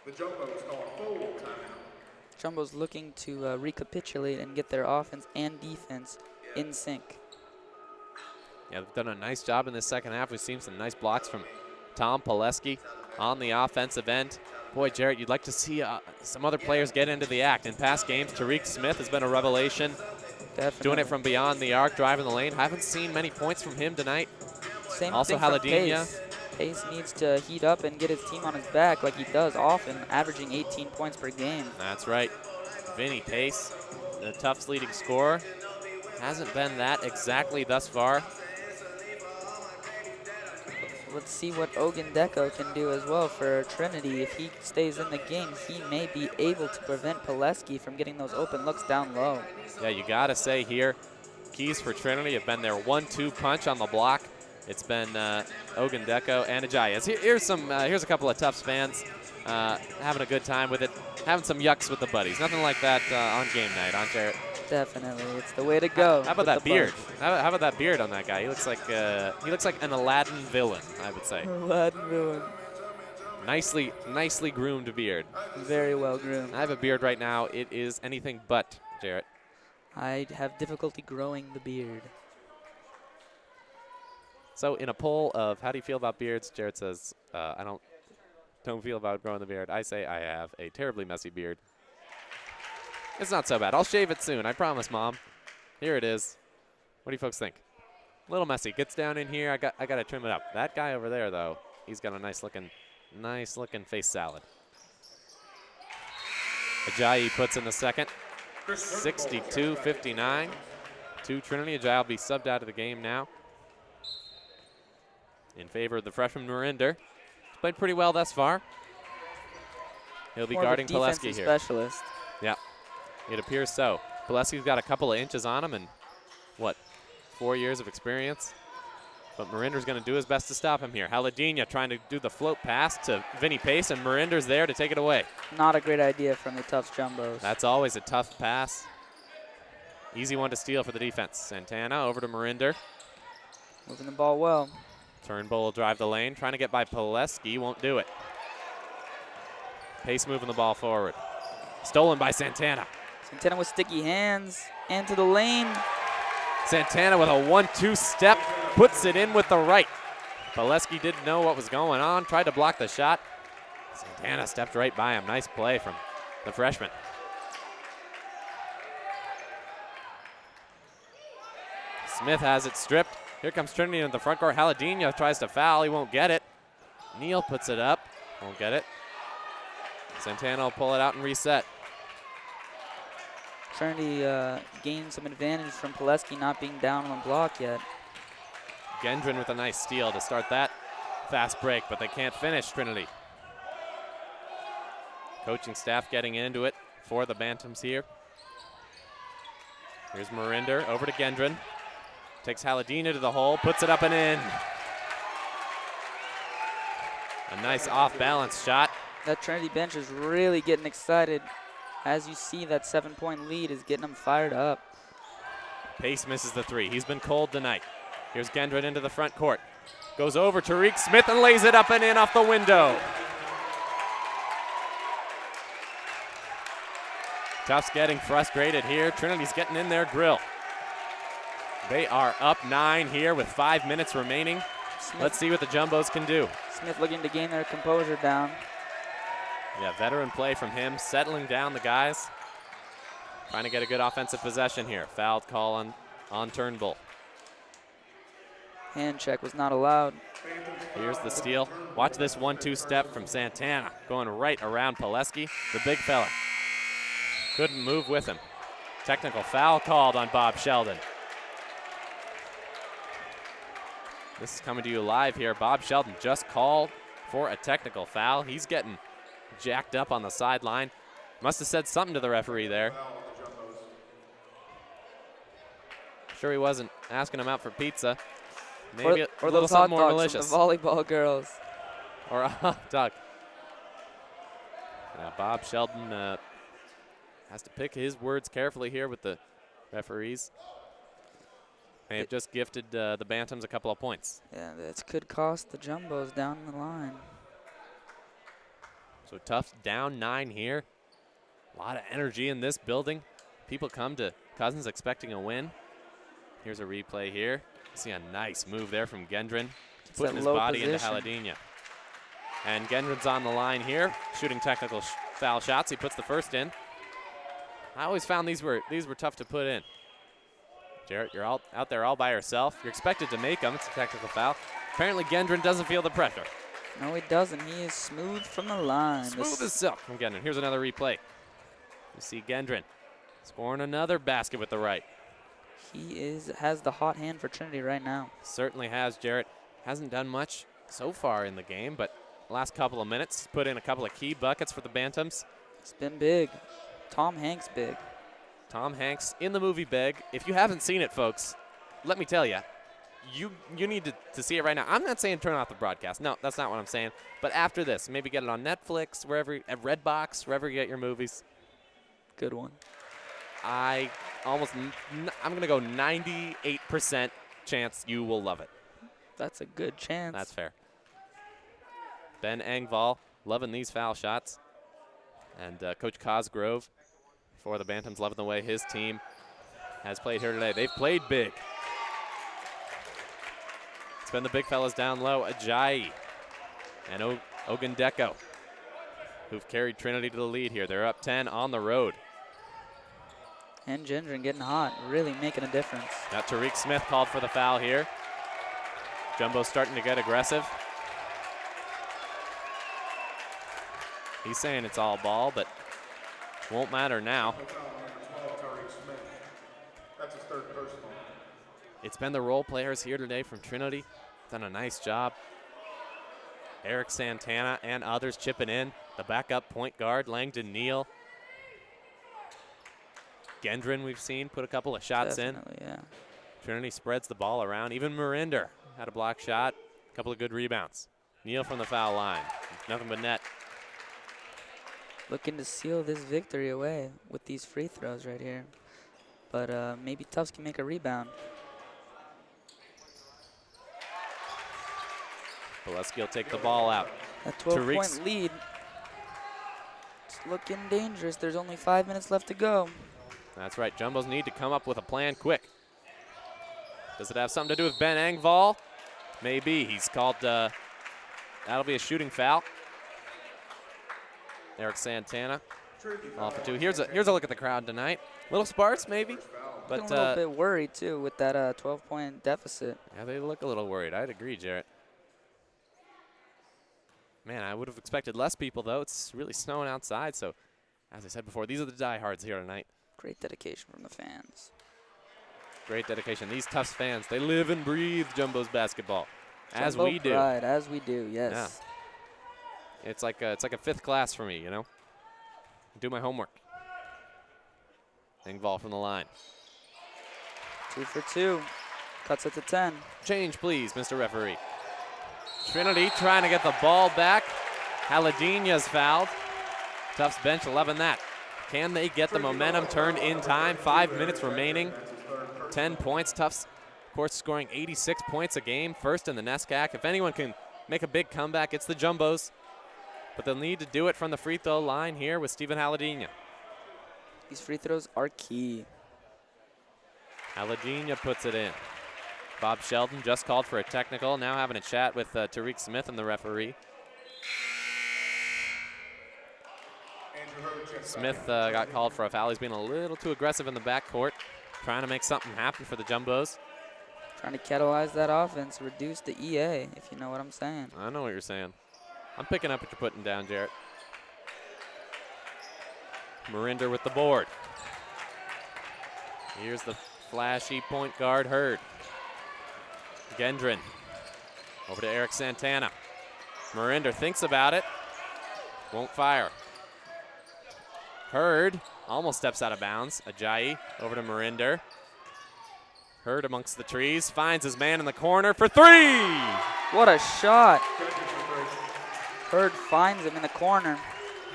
C: The Jumbo's call a full timeout.
B: Jumbo's looking to recapitulate and get their offense and defense in sync.
A: Yeah, they've done a nice job in this second half. We've seen some nice blocks from Tom Pileski on the offensive end. Boy, Jarrett, you'd like to see some other players get into the act. In past games, Tariq Smith has been a revelation.
B: Definitely.
A: Doing it from beyond the arc, driving the lane. Haven't seen many points from him tonight.
B: Same
A: also,
B: thing from
A: Haladinha.
B: Pace needs to heat up and get his team on his back like he does often, averaging 18 points per game.
A: That's right. Vinny Pace, the Tufts leading scorer. Hasn't been that exactly thus far.
B: Let's see what Ogundeco can do as well for Trinity. If he stays in the game, he may be able to prevent Pileski from getting those open looks down low.
A: Yeah, you got to say here, keys for Trinity have been their 1-2 punch on the block. It's been Ogundeco and Ajayi. Here's a couple of Tufts fans having a good time with it, having some yucks with the buddies. Nothing like that on game night, on Jarrett.
B: Definitely, it's the way to go.
A: How about that beard? How about that beard on that guy? He looks like an Aladdin villain, I would say.
B: Aladdin villain.
A: Nicely groomed beard.
B: Very well groomed.
A: I have a beard right now. It is anything but, Jarrett.
B: I have difficulty growing the beard.
A: So in a poll of how do you feel about beards, Jarrett says, I don't feel about growing the beard. I say I have a terribly messy beard. It's not so bad. I'll shave it soon. I promise, Mom. Here it is. What do you folks think? A little messy. Gets down in here. I got to trim it up. That guy over there, though, he's got a nice looking face salad. Ajayi puts in the second. 62-59 to Trinity. Ajayi will be subbed out of the game now in favor of the freshman Marinder. He's played pretty well thus far. He'll be guarding Pileski here.
B: Specialist.
A: Yeah. It appears so. Pileski's got a couple of inches on him and, 4 years of experience? But Marinder's going to do his best to stop him here. Haladinha trying to do the float pass to Vinny Pace, and Marinder's there to take it away.
B: Not a great idea from the Tufts Jumbos.
A: That's always a tough pass. Easy one to steal for the defense. Santana over to Marinder.
B: Moving the ball well.
A: Turnbull will drive the lane, trying to get by Pileski, won't do it. Pace moving the ball forward. Stolen by Santana.
B: Santana with sticky hands, and to the lane.
A: Santana with a 1-2 step, puts it in with the right. Pileski didn't know what was going on, tried to block the shot. Santana stepped right by him. Nice play from the freshman. Smith has it stripped. Here comes Trinity in the front court. Haladinha tries to foul. He won't get it. Neal puts it up. Won't get it. Santana will pull it out and reset.
B: Trinity gained some advantage from Pileski not being down on the block yet.
A: Gendron with a nice steal to start that fast break, but they can't finish, Trinity. Coaching staff getting into it for the Bantams here. Here's Marinder over to Gendron. Takes Haladina to the hole, puts it up and in. A nice off-balance shot.
B: That Trinity bench is really getting excited. As you see, that 7-point lead is getting them fired up.
A: Pace misses the three. He's been cold tonight. Here's Gendron into the front court. Goes over to Tariq Smith and lays it up and in off the window. Tufts getting frustrated here. Trinity's getting in their grill. They are up 9 here with 5 minutes remaining.
B: Smith,
A: Let's see what the Jumbos can do.
B: Smith looking to gain their composure down.
A: Yeah, veteran play from him, settling down the guys. Trying to get a good offensive possession here. Foul call on Turnbull.
B: Hand check was not allowed.
A: Here's the steal. Watch this 1-2 step from Santana. Going right around Pileski, the big fella. Couldn't move with him. Technical foul called on Bob Sheldon. This is coming to you live here. Bob Sheldon just called for a technical foul. He's getting jacked up on the sideline. Must have said something to the referee there. Sure he wasn't asking him out for pizza. Maybe
B: or
A: a little
B: those hot
A: something more
B: dogs
A: malicious.
B: from the volleyball girls.
A: Or a hot dog. Bob Sheldon has to pick his words carefully here with the referees. They have just gifted the Bantams a couple of points.
B: Yeah, this could cost the Jumbos down the line.
A: So Tufts down 9 here. A lot of energy in this building. People come to Cousins expecting a win. Here's a replay here. See a nice move there from Gendron. Putting his body into Haladina. And Gendron's on the line here, shooting technical foul shots. He puts the first in. I always found these were tough to put in. Jarrett, you're out there all by yourself. You're expected to make them. It's a technical foul. Apparently Gendron doesn't feel the pressure.
B: No, he doesn't. He is smooth from the line.
A: Smooth as silk from Gendron. Here's another replay. You see Gendron scoring another basket with the right.
B: He has the hot hand for Trinity right now.
A: Certainly has, Jarrett. Hasn't done much so far in the game, but last couple of minutes, put in a couple of key buckets for the Bantams.
B: It's been big. Tom Hanks big.
A: Tom Hanks in the movie Big. If you haven't seen it, folks, let me tell you, you need to see it right now. I'm not saying turn off the broadcast. No, that's not what I'm saying. But after this, maybe get it on Netflix, wherever, at Redbox, wherever you get your movies.
B: Good one.
A: I'm going to go 98% chance you will love it.
B: That's a good chance.
A: That's fair. Ben Engvall loving these foul shots. And Coach Cosgrove for the Bantams loving the way his team has played here today. They've played big. It's been the big fellas down low, Ajayi and Ogundeko, who've carried Trinity to the lead here. They're up 10 on the road.
B: And Gendron getting hot, really making a difference.
A: Now Tariq Smith called for the foul here. Jumbo's starting to get aggressive. He's saying it's all ball, but won't matter now.
C: That's his third personal.
A: It's been the role players here today from Trinity. Done a nice job. Eric Santana and others chipping in. The backup point guard, Langdon Neal. Gendron we've seen put a couple of shots
B: Definitely,
A: in.
B: Yeah.
A: Trinity spreads the ball around. Even Marinder had a block shot. A couple of good rebounds. Neal from the foul line. Nothing but net.
B: Looking to seal this victory away with these free throws right here. But maybe Tufts can make a rebound.
A: Pileski will take the ball out.
B: A 12-point lead. It's looking dangerous. There's only 5 minutes left to go.
A: That's right. Jumbos need to come up with a plan quick. Does it have something to do with Ben Engvall? Maybe. He's called, that'll be a shooting foul. Eric Santana off for two. Here's a look at the crowd tonight. A little sparse, maybe. But
B: a little bit worried, too, with that 12-point deficit.
A: Yeah, they look a little worried. I'd agree, Jarrett. Man, I would have expected less people, though. It's really snowing outside, so as I said before, these are the diehards here tonight.
B: Great dedication from the fans.
A: Great dedication. These Tufts fans, they live and breathe Jumbo's basketball, as
B: Jumbo
A: we do.
B: pride, as we do, yes.
A: Yeah. It's like a fifth class for me, you know. Do my homework. Engvall from the line.
B: 2 for 2. Cuts it to 10.
A: Change, please, Mr. Referee. Trinity trying to get the ball back. Haladinya's fouled. Tufts bench loving that. Can they get the momentum turned in time? 5 minutes remaining. 10 points. Tufts, of course, scoring 86 points a game. First in the NESCAC. If anyone can make a big comeback, it's the Jumbos. But they'll need to do it from the free throw line here with Stephen Haladinya.
B: These free throws are key.
A: Haladinya puts it in. Bob Sheldon just called for a technical. Now having a chat with Tariq Smith and the referee. Smith got called for a foul. He's being a little too aggressive in the backcourt, trying to make something happen for the Jumbos.
B: Trying to catalyze that offense, reduce the EA, if you know what I'm saying.
A: I know what you're saying. I'm picking up what you're putting down, Jarrett. Marinder with the board. Here's the flashy point guard, Hurd. Gendron over to Eric Santana. Marinder thinks about it. Won't fire. Hurd almost steps out of bounds. Ajayi over to Marinder. Hurd amongst the trees. Finds his man in the corner for three.
B: What a shot. Hurd finds him in the corner.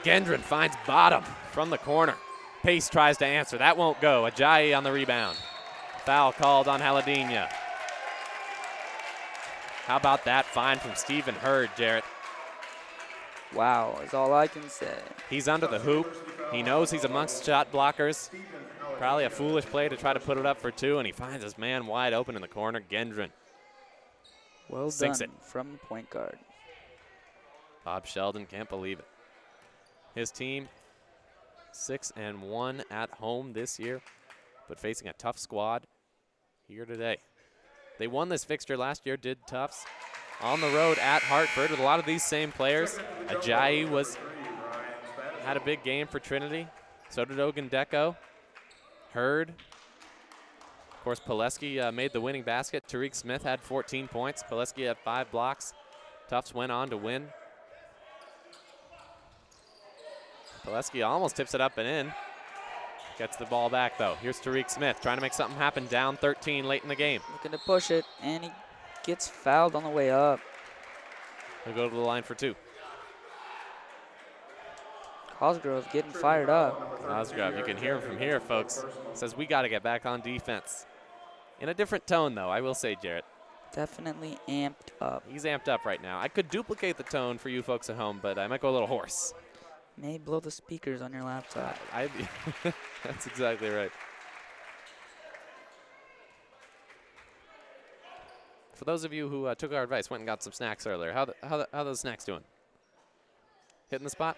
A: Gendron finds bottom from the corner. Pace tries to answer. That won't go. Ajayi on the rebound. Foul called on Haladinya. How about that find from Stephen Hurd, Jarrett?
B: Wow, is all I can say.
A: He's under the hoop. He knows he's amongst shot blockers. Probably a foolish play to try to put it up for two, and he finds his man wide open in the corner. Gendron.
B: Well
A: sinks
B: done
A: it
B: from the point guard.
A: Bob Sheldon can't believe it. His team 6-1 at home this year, but facing a tough squad here today. They won this fixture last year, did Tufts, on the road at Hartford with a lot of these same players. Ajayi had a big game for Trinity. So did Ogundeko. Hurd. Of course, Pileski made the winning basket. Tariq Smith had 14 points. Pileski had 5 blocks. Tufts went on to win. Pileski almost tips it up and in. Gets the ball back, though. Here's Tariq Smith trying to make something happen down 13 late in the game.
B: Looking to push it, and he gets fouled on the way up.
A: He'll go to the line for two.
B: Cosgrove getting fired up.
A: Cosgrove, you can hear him from here, folks. Says we got to get back on defense. In a different tone, though, I will say, Jarrett.
B: Definitely amped up.
A: He's amped up right now. I could duplicate the tone for you folks at home, but I might go a little hoarse.
B: May blow the speakers on your laptop.
A: That's exactly right. For those of you who took our advice, went and got some snacks earlier, how those snacks doing? Hitting the spot?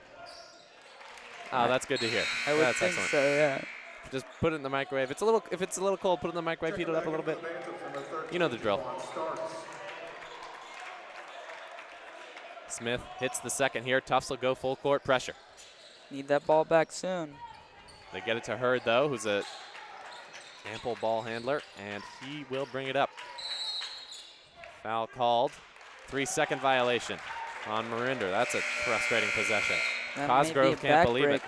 A: Oh, that's good to hear.
B: I would
A: that's
B: think
A: excellent.
B: so, yeah.
A: Just put it in the microwave. If it's a little cold, put it in the microwave, heat it up a little bit. You know the drill. Smith hits the second here. Tufts will go full court pressure.
B: Need that ball back soon.
A: They get it to Hurd, though, who's a ample ball handler, and he will bring it up. Foul called. 3-second violation on Marinder. That's a frustrating possession.
B: That
A: Cosgrove can't believe it.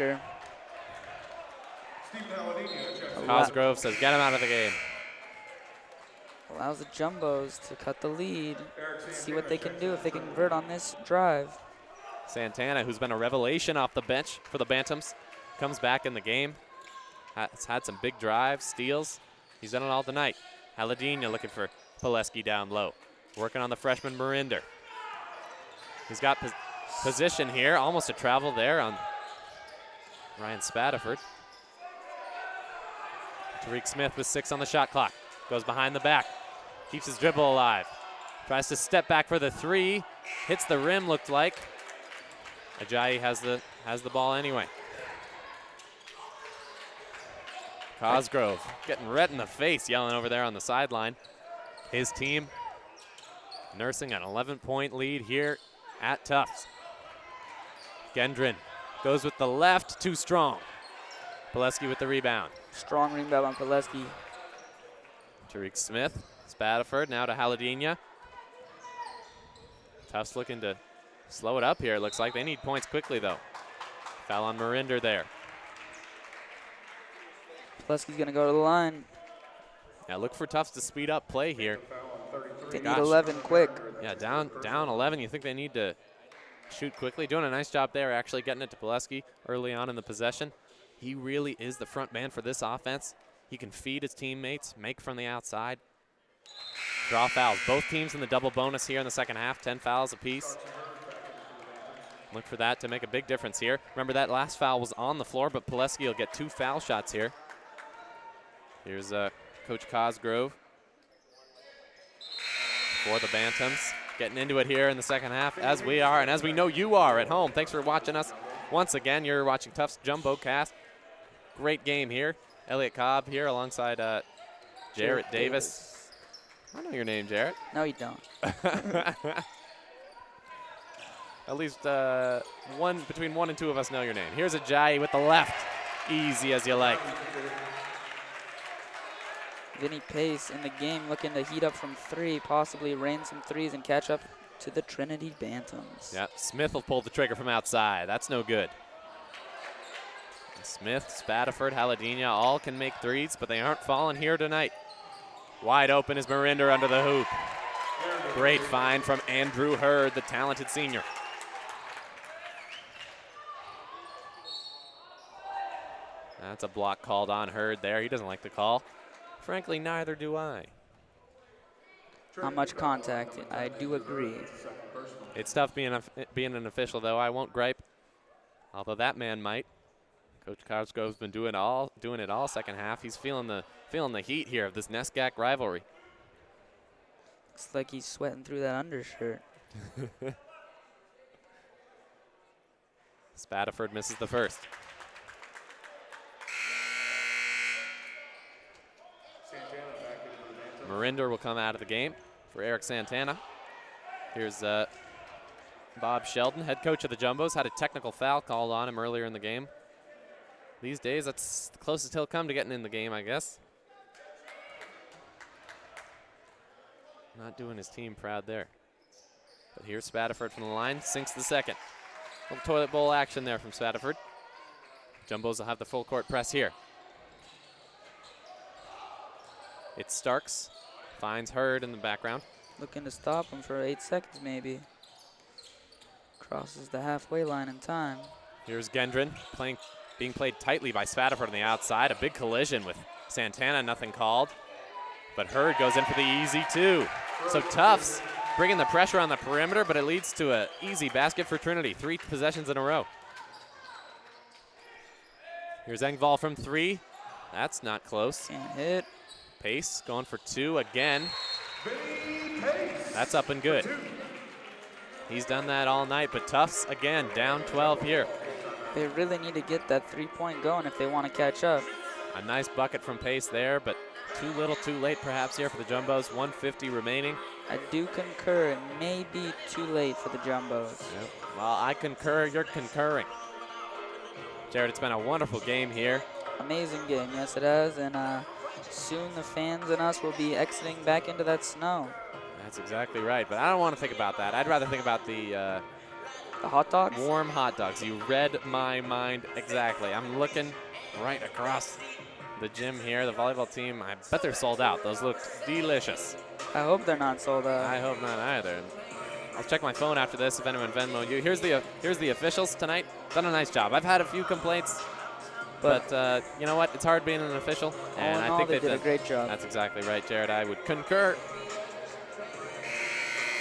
A: Cosgrove says, get him out of the game.
B: Allows the Jumbos to cut the lead. See what they can do if they can convert on this drive.
A: Santana, who's been a revelation off the bench for the Bantams, comes back in the game. Has had some big drives, steals. He's done it all tonight. Haladinya looking for Pileski down low. Working on the freshman Marinder. He's got position here. Almost a travel there on Ryan Spadaford. Tariq Smith with 6 on the shot clock. Goes behind the back. Keeps his dribble alive. Tries to step back for the 3. Hits the rim, looked like. Ajayi has the ball anyway. Cosgrove getting red in the face, yelling over there on the sideline. His team nursing an 11-point lead here at Tufts. Gendron goes with the left, too strong. Pileski with the rebound.
B: Strong rebound on Pileski.
A: Tariq Smith, Spadaford, now to Haladina. Tufts looking to slow it up here, it looks like. They need points quickly, though. Foul on Marinder there.
B: Pulaski's going to go to the line.
A: Yeah, look for Tufts to speed up play here.
B: They need 11 quick.
A: Yeah, down 11. You think they need to shoot quickly. Doing a nice job there, actually getting it to Pulaski early on in the possession. He really is the front man for this offense. He can feed his teammates, make from the outside. Draw fouls. Both teams in the double bonus here in the second half, 10 fouls apiece. Look for that to make a big difference here. Remember, that last foul was on the floor, but Pulaski will get 2 foul shots here. Here's Coach Cosgrove for the Bantams. Getting into it here in the second half, as we are, and as we know you are at home. Thanks for watching us. Once again, you're watching Tufts JumboCast. Great game here. Elliot Cobb here alongside Jarrett Davis. I know your name, Jarrett.
B: No, you don't.
A: At least between 1 and 2 of us know your name. Here's Ajayi with the left. Easy as you like.
B: Vinny Pace in the game looking to heat up from 3, possibly rain some threes and catch up to the Trinity Bantams.
A: Yeah, Smith will pull the trigger from outside. That's no good. Smith, Spadaford, Haladina all can make threes, but they aren't falling here tonight. Wide open is Marinder under the hoop. Great find from Andrew Hurd, the talented senior. That's a block called on Hurd there. He doesn't like the call. Frankly, neither do I.
B: Not much contact. I do agree.
A: It's tough being an official, though. I won't gripe, although that man might. Coach Cosgrove's been doing it all second half. He's feeling the heat here of this NESCAC rivalry.
B: Looks like he's sweating through that undershirt.
A: Spadaford misses the first. Marinder will come out of the game for Eric Santana. Here's Bob Sheldon, head coach of the Jumbos, had a technical foul called on him earlier in the game. These days, that's the closest he'll come to getting in the game, I guess. Not doing his team proud there. But here's Spadaford from the line, sinks the second. Little toilet bowl action there from Spadaford. Jumbos will have the full court press here. It's Starks, finds Hurd in the background.
B: Looking to stop him for 8 seconds maybe. Crosses the halfway line in time.
A: Here's Gendron being played tightly by Spadaford on the outside. A big collision with Santana, nothing called. But Hurd goes in for the easy 2. So Tufts bringing the pressure on the perimeter, but it leads to an easy basket for Trinity. 3 possessions in a row. Here's Engvall from 3. That's not close.
B: Can't hit.
A: Pace going for 2 again. That's up and good. He's done that all night, but Tufts again down 12 here.
B: They really need to get that 3-point going if they want to catch up.
A: A nice bucket from Pace there, but too little, too late perhaps here for the Jumbos. 1:50 remaining.
B: I do concur. It may be too late for the Jumbos.
A: Yep. Well, I concur. You're concurring. Jared, it's been a wonderful game here.
B: Amazing game. Yes, it has. And soon the fans and us will be exiting back into that snow.
A: That's exactly right, but I don't want to think about that. I'd rather think about the
B: hot dogs?
A: Warm hot dogs. You read my mind exactly. I'm looking right across the gym here. The volleyball team, I bet they're sold out. Those look delicious.
B: I hope they're not sold out.
A: I hope not either. I'll check my phone after this if anyone Venmo you. Here's the officials tonight. Done a nice job. I've had a few complaints, but you know what? It's hard being an official, and I think
B: they did a great job.
A: That's exactly right, Jared. I would concur.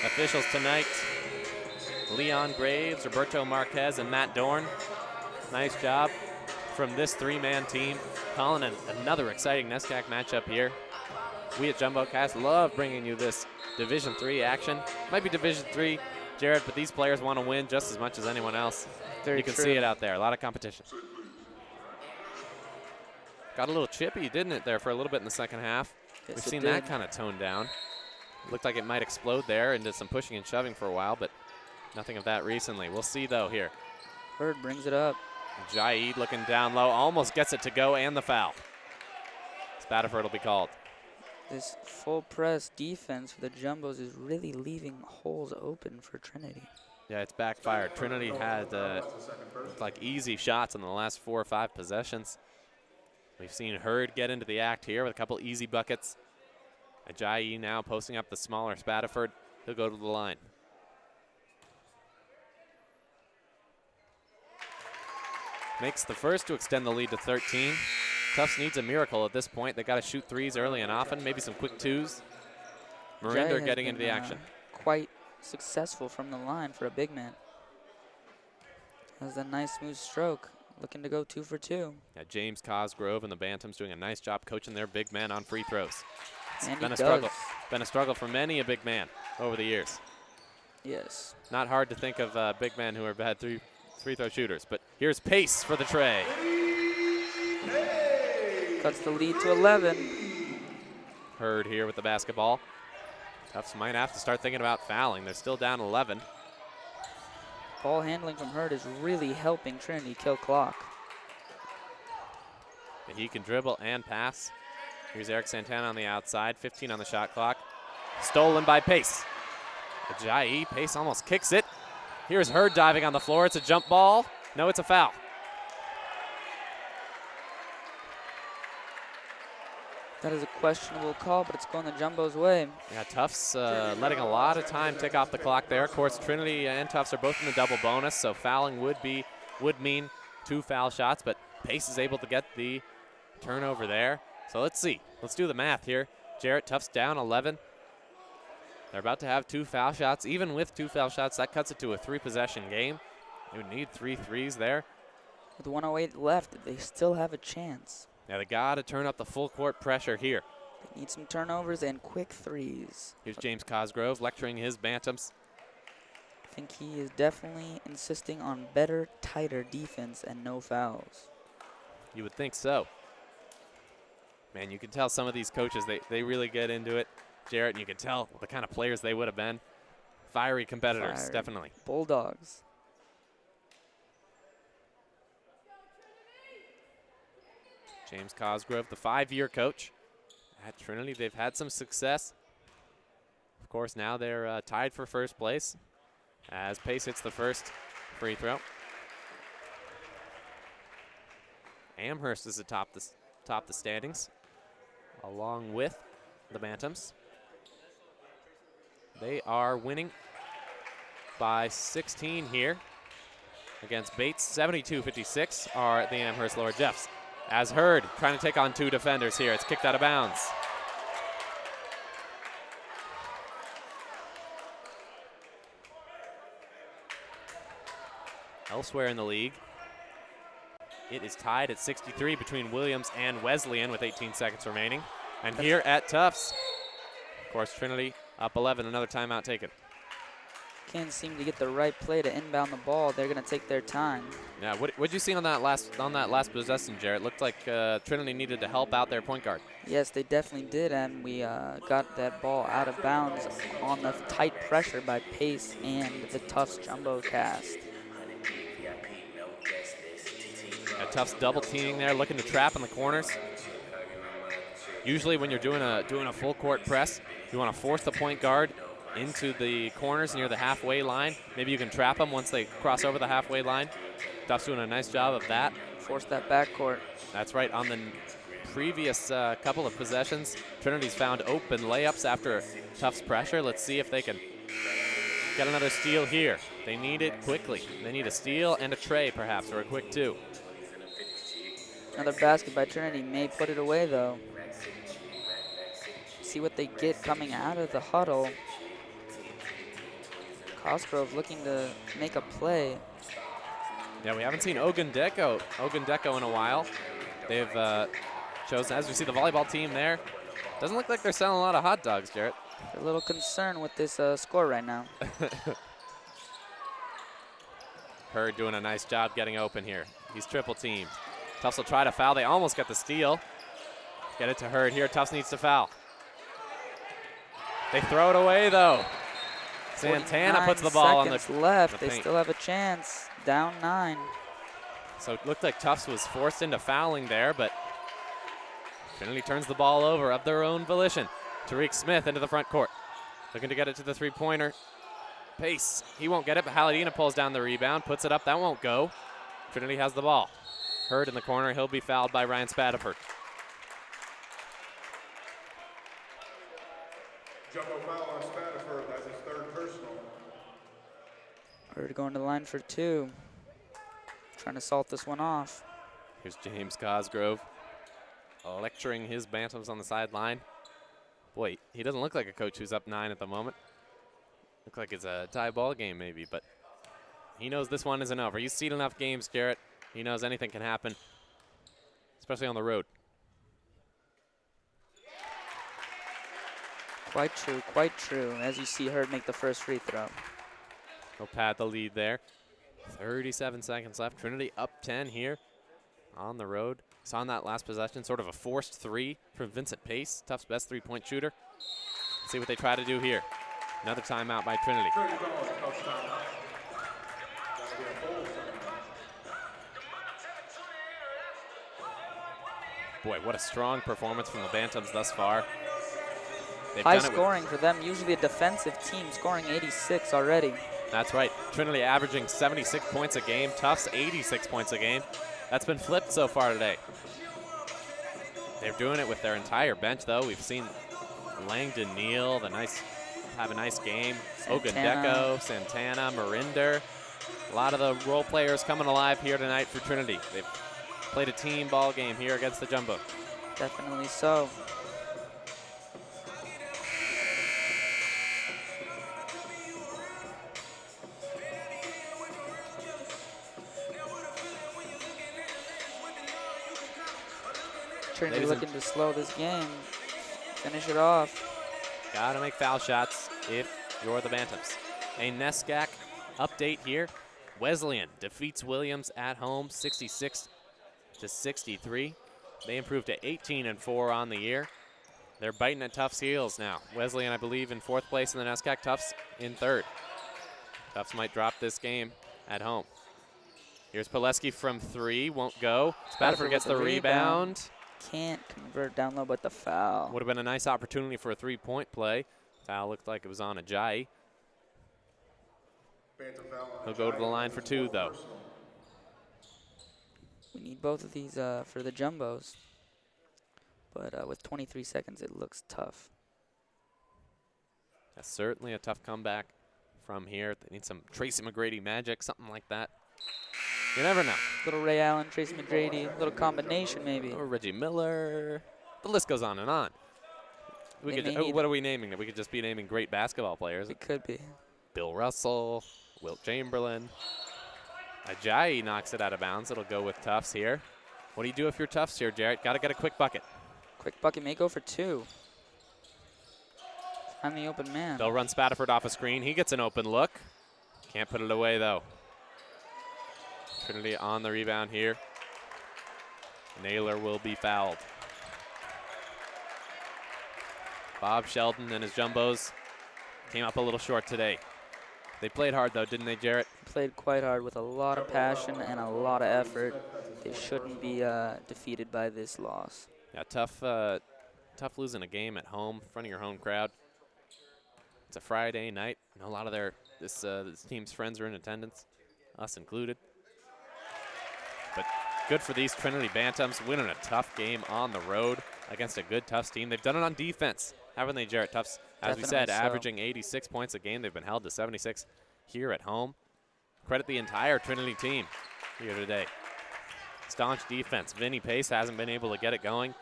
A: Officials tonight: Leon Graves, Roberto Marquez, and Matt Dorn. Nice job from this 3-man team, calling another exciting NESCAC matchup here. We at JumboCast love bringing you this Division III action. Might be Division III, Jared, but these players want to win just as much as anyone else.
B: Very
A: you can
B: true.
A: see it out there. A lot of competition. Got a little chippy, didn't it, there for a little bit in the second half?
B: Yes,
A: We've seen that kind of toned down. Looked like it might explode there and did some pushing and shoving for a while, but nothing of that recently. We'll see, though, here.
B: Hurd brings it up.
A: Jaid looking down low, almost gets it to go, and the foul. Spadaford will be called.
B: This full press defense for the Jumbos is really leaving holes open for Trinity.
A: Yeah, it's backfired. Trinity had like easy shots in the last 4 or 5 possessions. We've seen Hurd get into the act here with a couple easy buckets. Ajayi now posting up the smaller Spadaford. He'll go to the line. Makes the first to extend the lead to 13. Tufts needs a miracle at this point. They got to shoot threes early and often, maybe some quick twos. Marinder getting into the action.
B: Quite successful from the line for a big man. Has a nice smooth stroke, looking to go 2 for 2.
A: Yeah, James Cosgrove and the Bantams doing a nice job coaching their big men on free throws. It's
B: And
A: been
B: he
A: a struggle.
B: does.
A: Been a struggle for many a big man over the years.
B: Yes.
A: Not hard to think of big men who are bad free throw shooters. But here's Pace for the tray.
B: Cuts the lead to 11.
A: Hurd here with the basketball. Tufts might have to start thinking about fouling. They're still down 11.
B: Ball handling from Hurd is really helping Trinity kill clock.
A: And he can dribble and pass. Here's Eric Santana on the outside, 15 on the shot clock. Stolen by Pace. Ajayi, Pace almost kicks it. Here's Hurd diving on the floor. It's a jump ball. No, it's a foul.
B: That is a questionable call, but it's going the Jumbo's way.
A: Yeah, Tufts letting a lot of time tick off the clock there. Of course, Trinity and Tufts are both in the double bonus, so fouling would mean 2 foul shots, but Pace is able to get the turnover there. So let's see. Let's do the math here. Jarrett, Tufts down 11. They're about to have 2 foul shots. Even with 2 foul shots, that cuts it to a 3-possession game. They would need 3 threes there.
B: With 1:08 left, they still have a chance.
A: Now they got to turn up the full court pressure here.
B: They need some turnovers and quick threes.
A: Here's James Cosgrove lecturing his Bantams.
B: I think he is definitely insisting on better, tighter defense and no fouls.
A: You would think so. Man, you can tell some of these coaches, they really get into it. Jarrett, and you can tell the kind of players they would have been. Fiery competitors, definitely.
B: Bulldogs.
A: James Cosgrove, the 5-year coach at Trinity. They've had some success. Of course, now they're tied for first place as Pace hits the first free throw. Amherst is atop the standings, along with the Bantams. They are winning by 16 here against Bates. 72-56 are the Amherst Lower Jeffs. As Hurd trying to take on 2 defenders here. It's kicked out of bounds. Elsewhere in the league, it is tied at 63 between Williams and Wesleyan with 18 seconds remaining. And here at Tufts, of course, Trinity up 11, another timeout taken.
B: Can't seem to get the right play to inbound the ball. They're going to take their time.
A: Yeah, what'd you see on that last possession, Jarrett? Looked like Trinity needed to help out their point guard.
B: Yes, they definitely did, and we got that ball out of bounds on the tight pressure by Pace and the Tufts JumboCast.
A: Tufts double teaming there, looking to trap in the corners. Usually when you're doing a full court press, you want to force the point guard into the corners near the halfway line. Maybe you can trap them once they cross over the halfway line. Tufts doing a nice job of that.
B: Force that backcourt.
A: That's right. On the previous couple of possessions, Trinity's found open layups after Tufts pressure. Let's see if they can get another steal here. They need it quickly. They need a steal and a tray perhaps, or a quick 2.
B: Another basket by Trinity may put it away though. See what they get coming out of the huddle. Cosgrove looking to make a play.
A: Yeah, we haven't seen Ogundeko in a while. They've chosen, as we see the volleyball team there. Doesn't look like they're selling a lot of hot dogs, Jarrett.
B: A little concerned with this score right now.
A: Hurd doing a nice job getting open here. He's triple teamed. Tufts will try to foul. They almost get the steal. Get it to Hurd here. Tufts needs to foul. They throw it away though. Santana puts the ball on the
B: left.
A: the
B: They
A: paint.
B: still have a chance. Down 9.
A: So it looked like Tufts was forced into fouling there, but Trinity turns the ball over of their own volition. Tariq Smith into the front court. Looking to get it to the three-pointer. Pace. He won't get it, but Haladina pulls down the rebound, puts it up. That won't go. Trinity has the ball. Hurd in the corner. He'll be fouled by Ryan Spadiford.
C: Jumbo foul on Spadiford. That's his third personal.
B: Hurd going to the line for 2. Trying to salt this one off.
A: Here's James Cosgrove lecturing his Bantams on the sideline. Boy, he doesn't look like a coach who's up 9 at the moment. Looks like it's a tie ball game maybe, but he knows this one isn't over. He's seen enough games, Jarrett. He knows anything can happen, especially on the road.
B: Quite true, quite true. As you see Hurd make the first free throw.
A: He'll pad the lead there. 37 seconds left. Trinity up 10 here on the road. Saw on that last possession, sort of a forced 3 from Vincent Pace, Tufts' best three-point shooter. Let's see what they try to do here. Another timeout by Trinity. Boy, what a strong performance from the Bantams thus far. They've
B: High
A: done it
B: scoring for them, usually a defensive team, scoring 86 already.
A: That's right. Trinity averaging 76 points a game. Tufts 86 points a game. That's been flipped so far today. They're doing it with their entire bench, though. We've seen Langdon Neal, have a nice game. Ogundeko, Santana, Marinder. A lot of the role players coming alive here tonight for Trinity. They've played a team ball game here against the Jumbo.
B: Definitely so. Trinity looking to slow this game, finish it off.
A: Gotta make foul shots if you're the Bantams. A NESCAC update here. Wesleyan defeats Williams at home 66-63. They improved to 18-4 on the year. They're biting at Tufts' heels now. Wesleyan, I believe, in 4th place in the NESCAC. Tufts in 3rd. Tufts might drop this game at home. Here's Pileski from 3, won't go. Spadiford gets the rebound.
B: Can't convert down low, but the foul.
A: Would have been a nice opportunity for a 3-point play. Foul looked like it was on Ajayi. He'll go to the line for 2, though.
B: We need both of these for the Jumbos. But with 23 seconds, it looks tough.
A: That's certainly a tough comeback from here. They need some Tracy McGrady magic, something like that. You never know.
B: Little Ray Allen, Tracy McGrady, little combination maybe.
A: Or Reggie Miller. The list goes on and on. We could what are we naming it? We could just be naming great basketball players.
B: It could be.
A: Bill Russell, Wilt Chamberlain. Ajayi knocks it out of bounds. It'll go with Tufts here. What do you do if you're Tufts here, Jarrett? Got to get a quick bucket.
B: Quick bucket may go for 2. Find the open man.
A: They'll run Spadiford off a screen. He gets an open look. Can't put it away, though. Trinity on the rebound here. Naylor will be fouled. Bob Sheldon and his Jumbos came up a little short today. They played hard, though, didn't they, Jarrett?
B: Played quite hard with a lot of passion and a lot of effort. They shouldn't be defeated by this loss.
A: Yeah, tough losing a game at home in front of your home crowd. It's a Friday night. And a lot of this team's friends are in attendance, us included. But good for these Trinity Bantams, winning a tough game on the road against a good Tufts team. They've done it on defense, haven't they, Jarrett? Tufts, as we said, averaging 86 points a game. They've been held to 76 here at home. Credit the entire Trinity team here today. Staunch defense. Vinny Pace hasn't been able to get it going.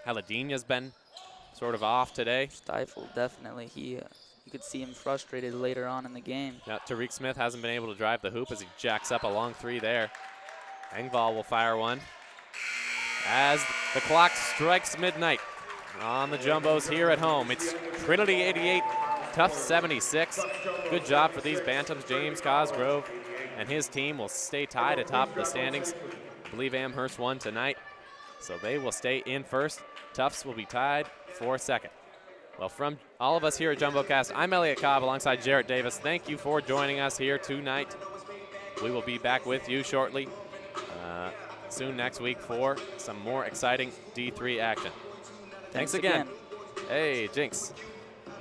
A: Haladina's been sort of off today.
B: Stifled, definitely. You could see him frustrated later on in the game.
A: Yeah, Tariq Smith hasn't been able to drive the hoop as he jacks up a long 3 there. Engvall will fire one as the clock strikes midnight on the Jumbos here at home. It's Trinity 88, Tufts 76. Good job for these Bantams. James Cosgrove and his team will stay tied atop the standings. I believe Amherst won tonight, so they will stay in first. Tufts will be tied for second. Well, from all of us here at JumboCast, I'm Elliot Cobb alongside Jarrett Davis. Thank you for joining us here tonight. We will be back with you shortly, soon next week for some more exciting D3 action. Thanks again. Hey, Jinx.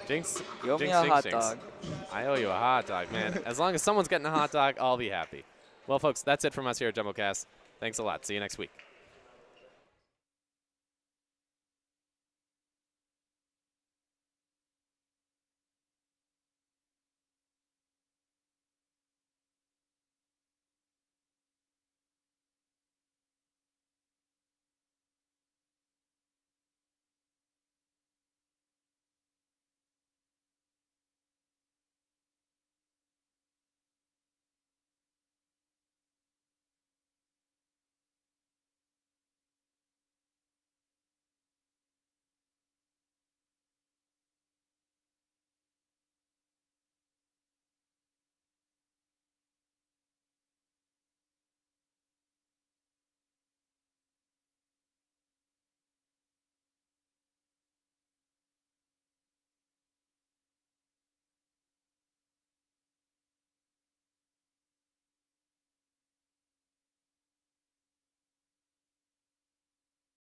A: Jinx.
B: You owe me
A: Jinx,
B: a
A: Jinx,
B: hot
A: Jinx.
B: dog.
A: I owe you a hot dog, man. As long as someone's getting a hot dog, I'll be happy. Well, folks, that's it from us here at JumboCast. Thanks a lot. See you next week.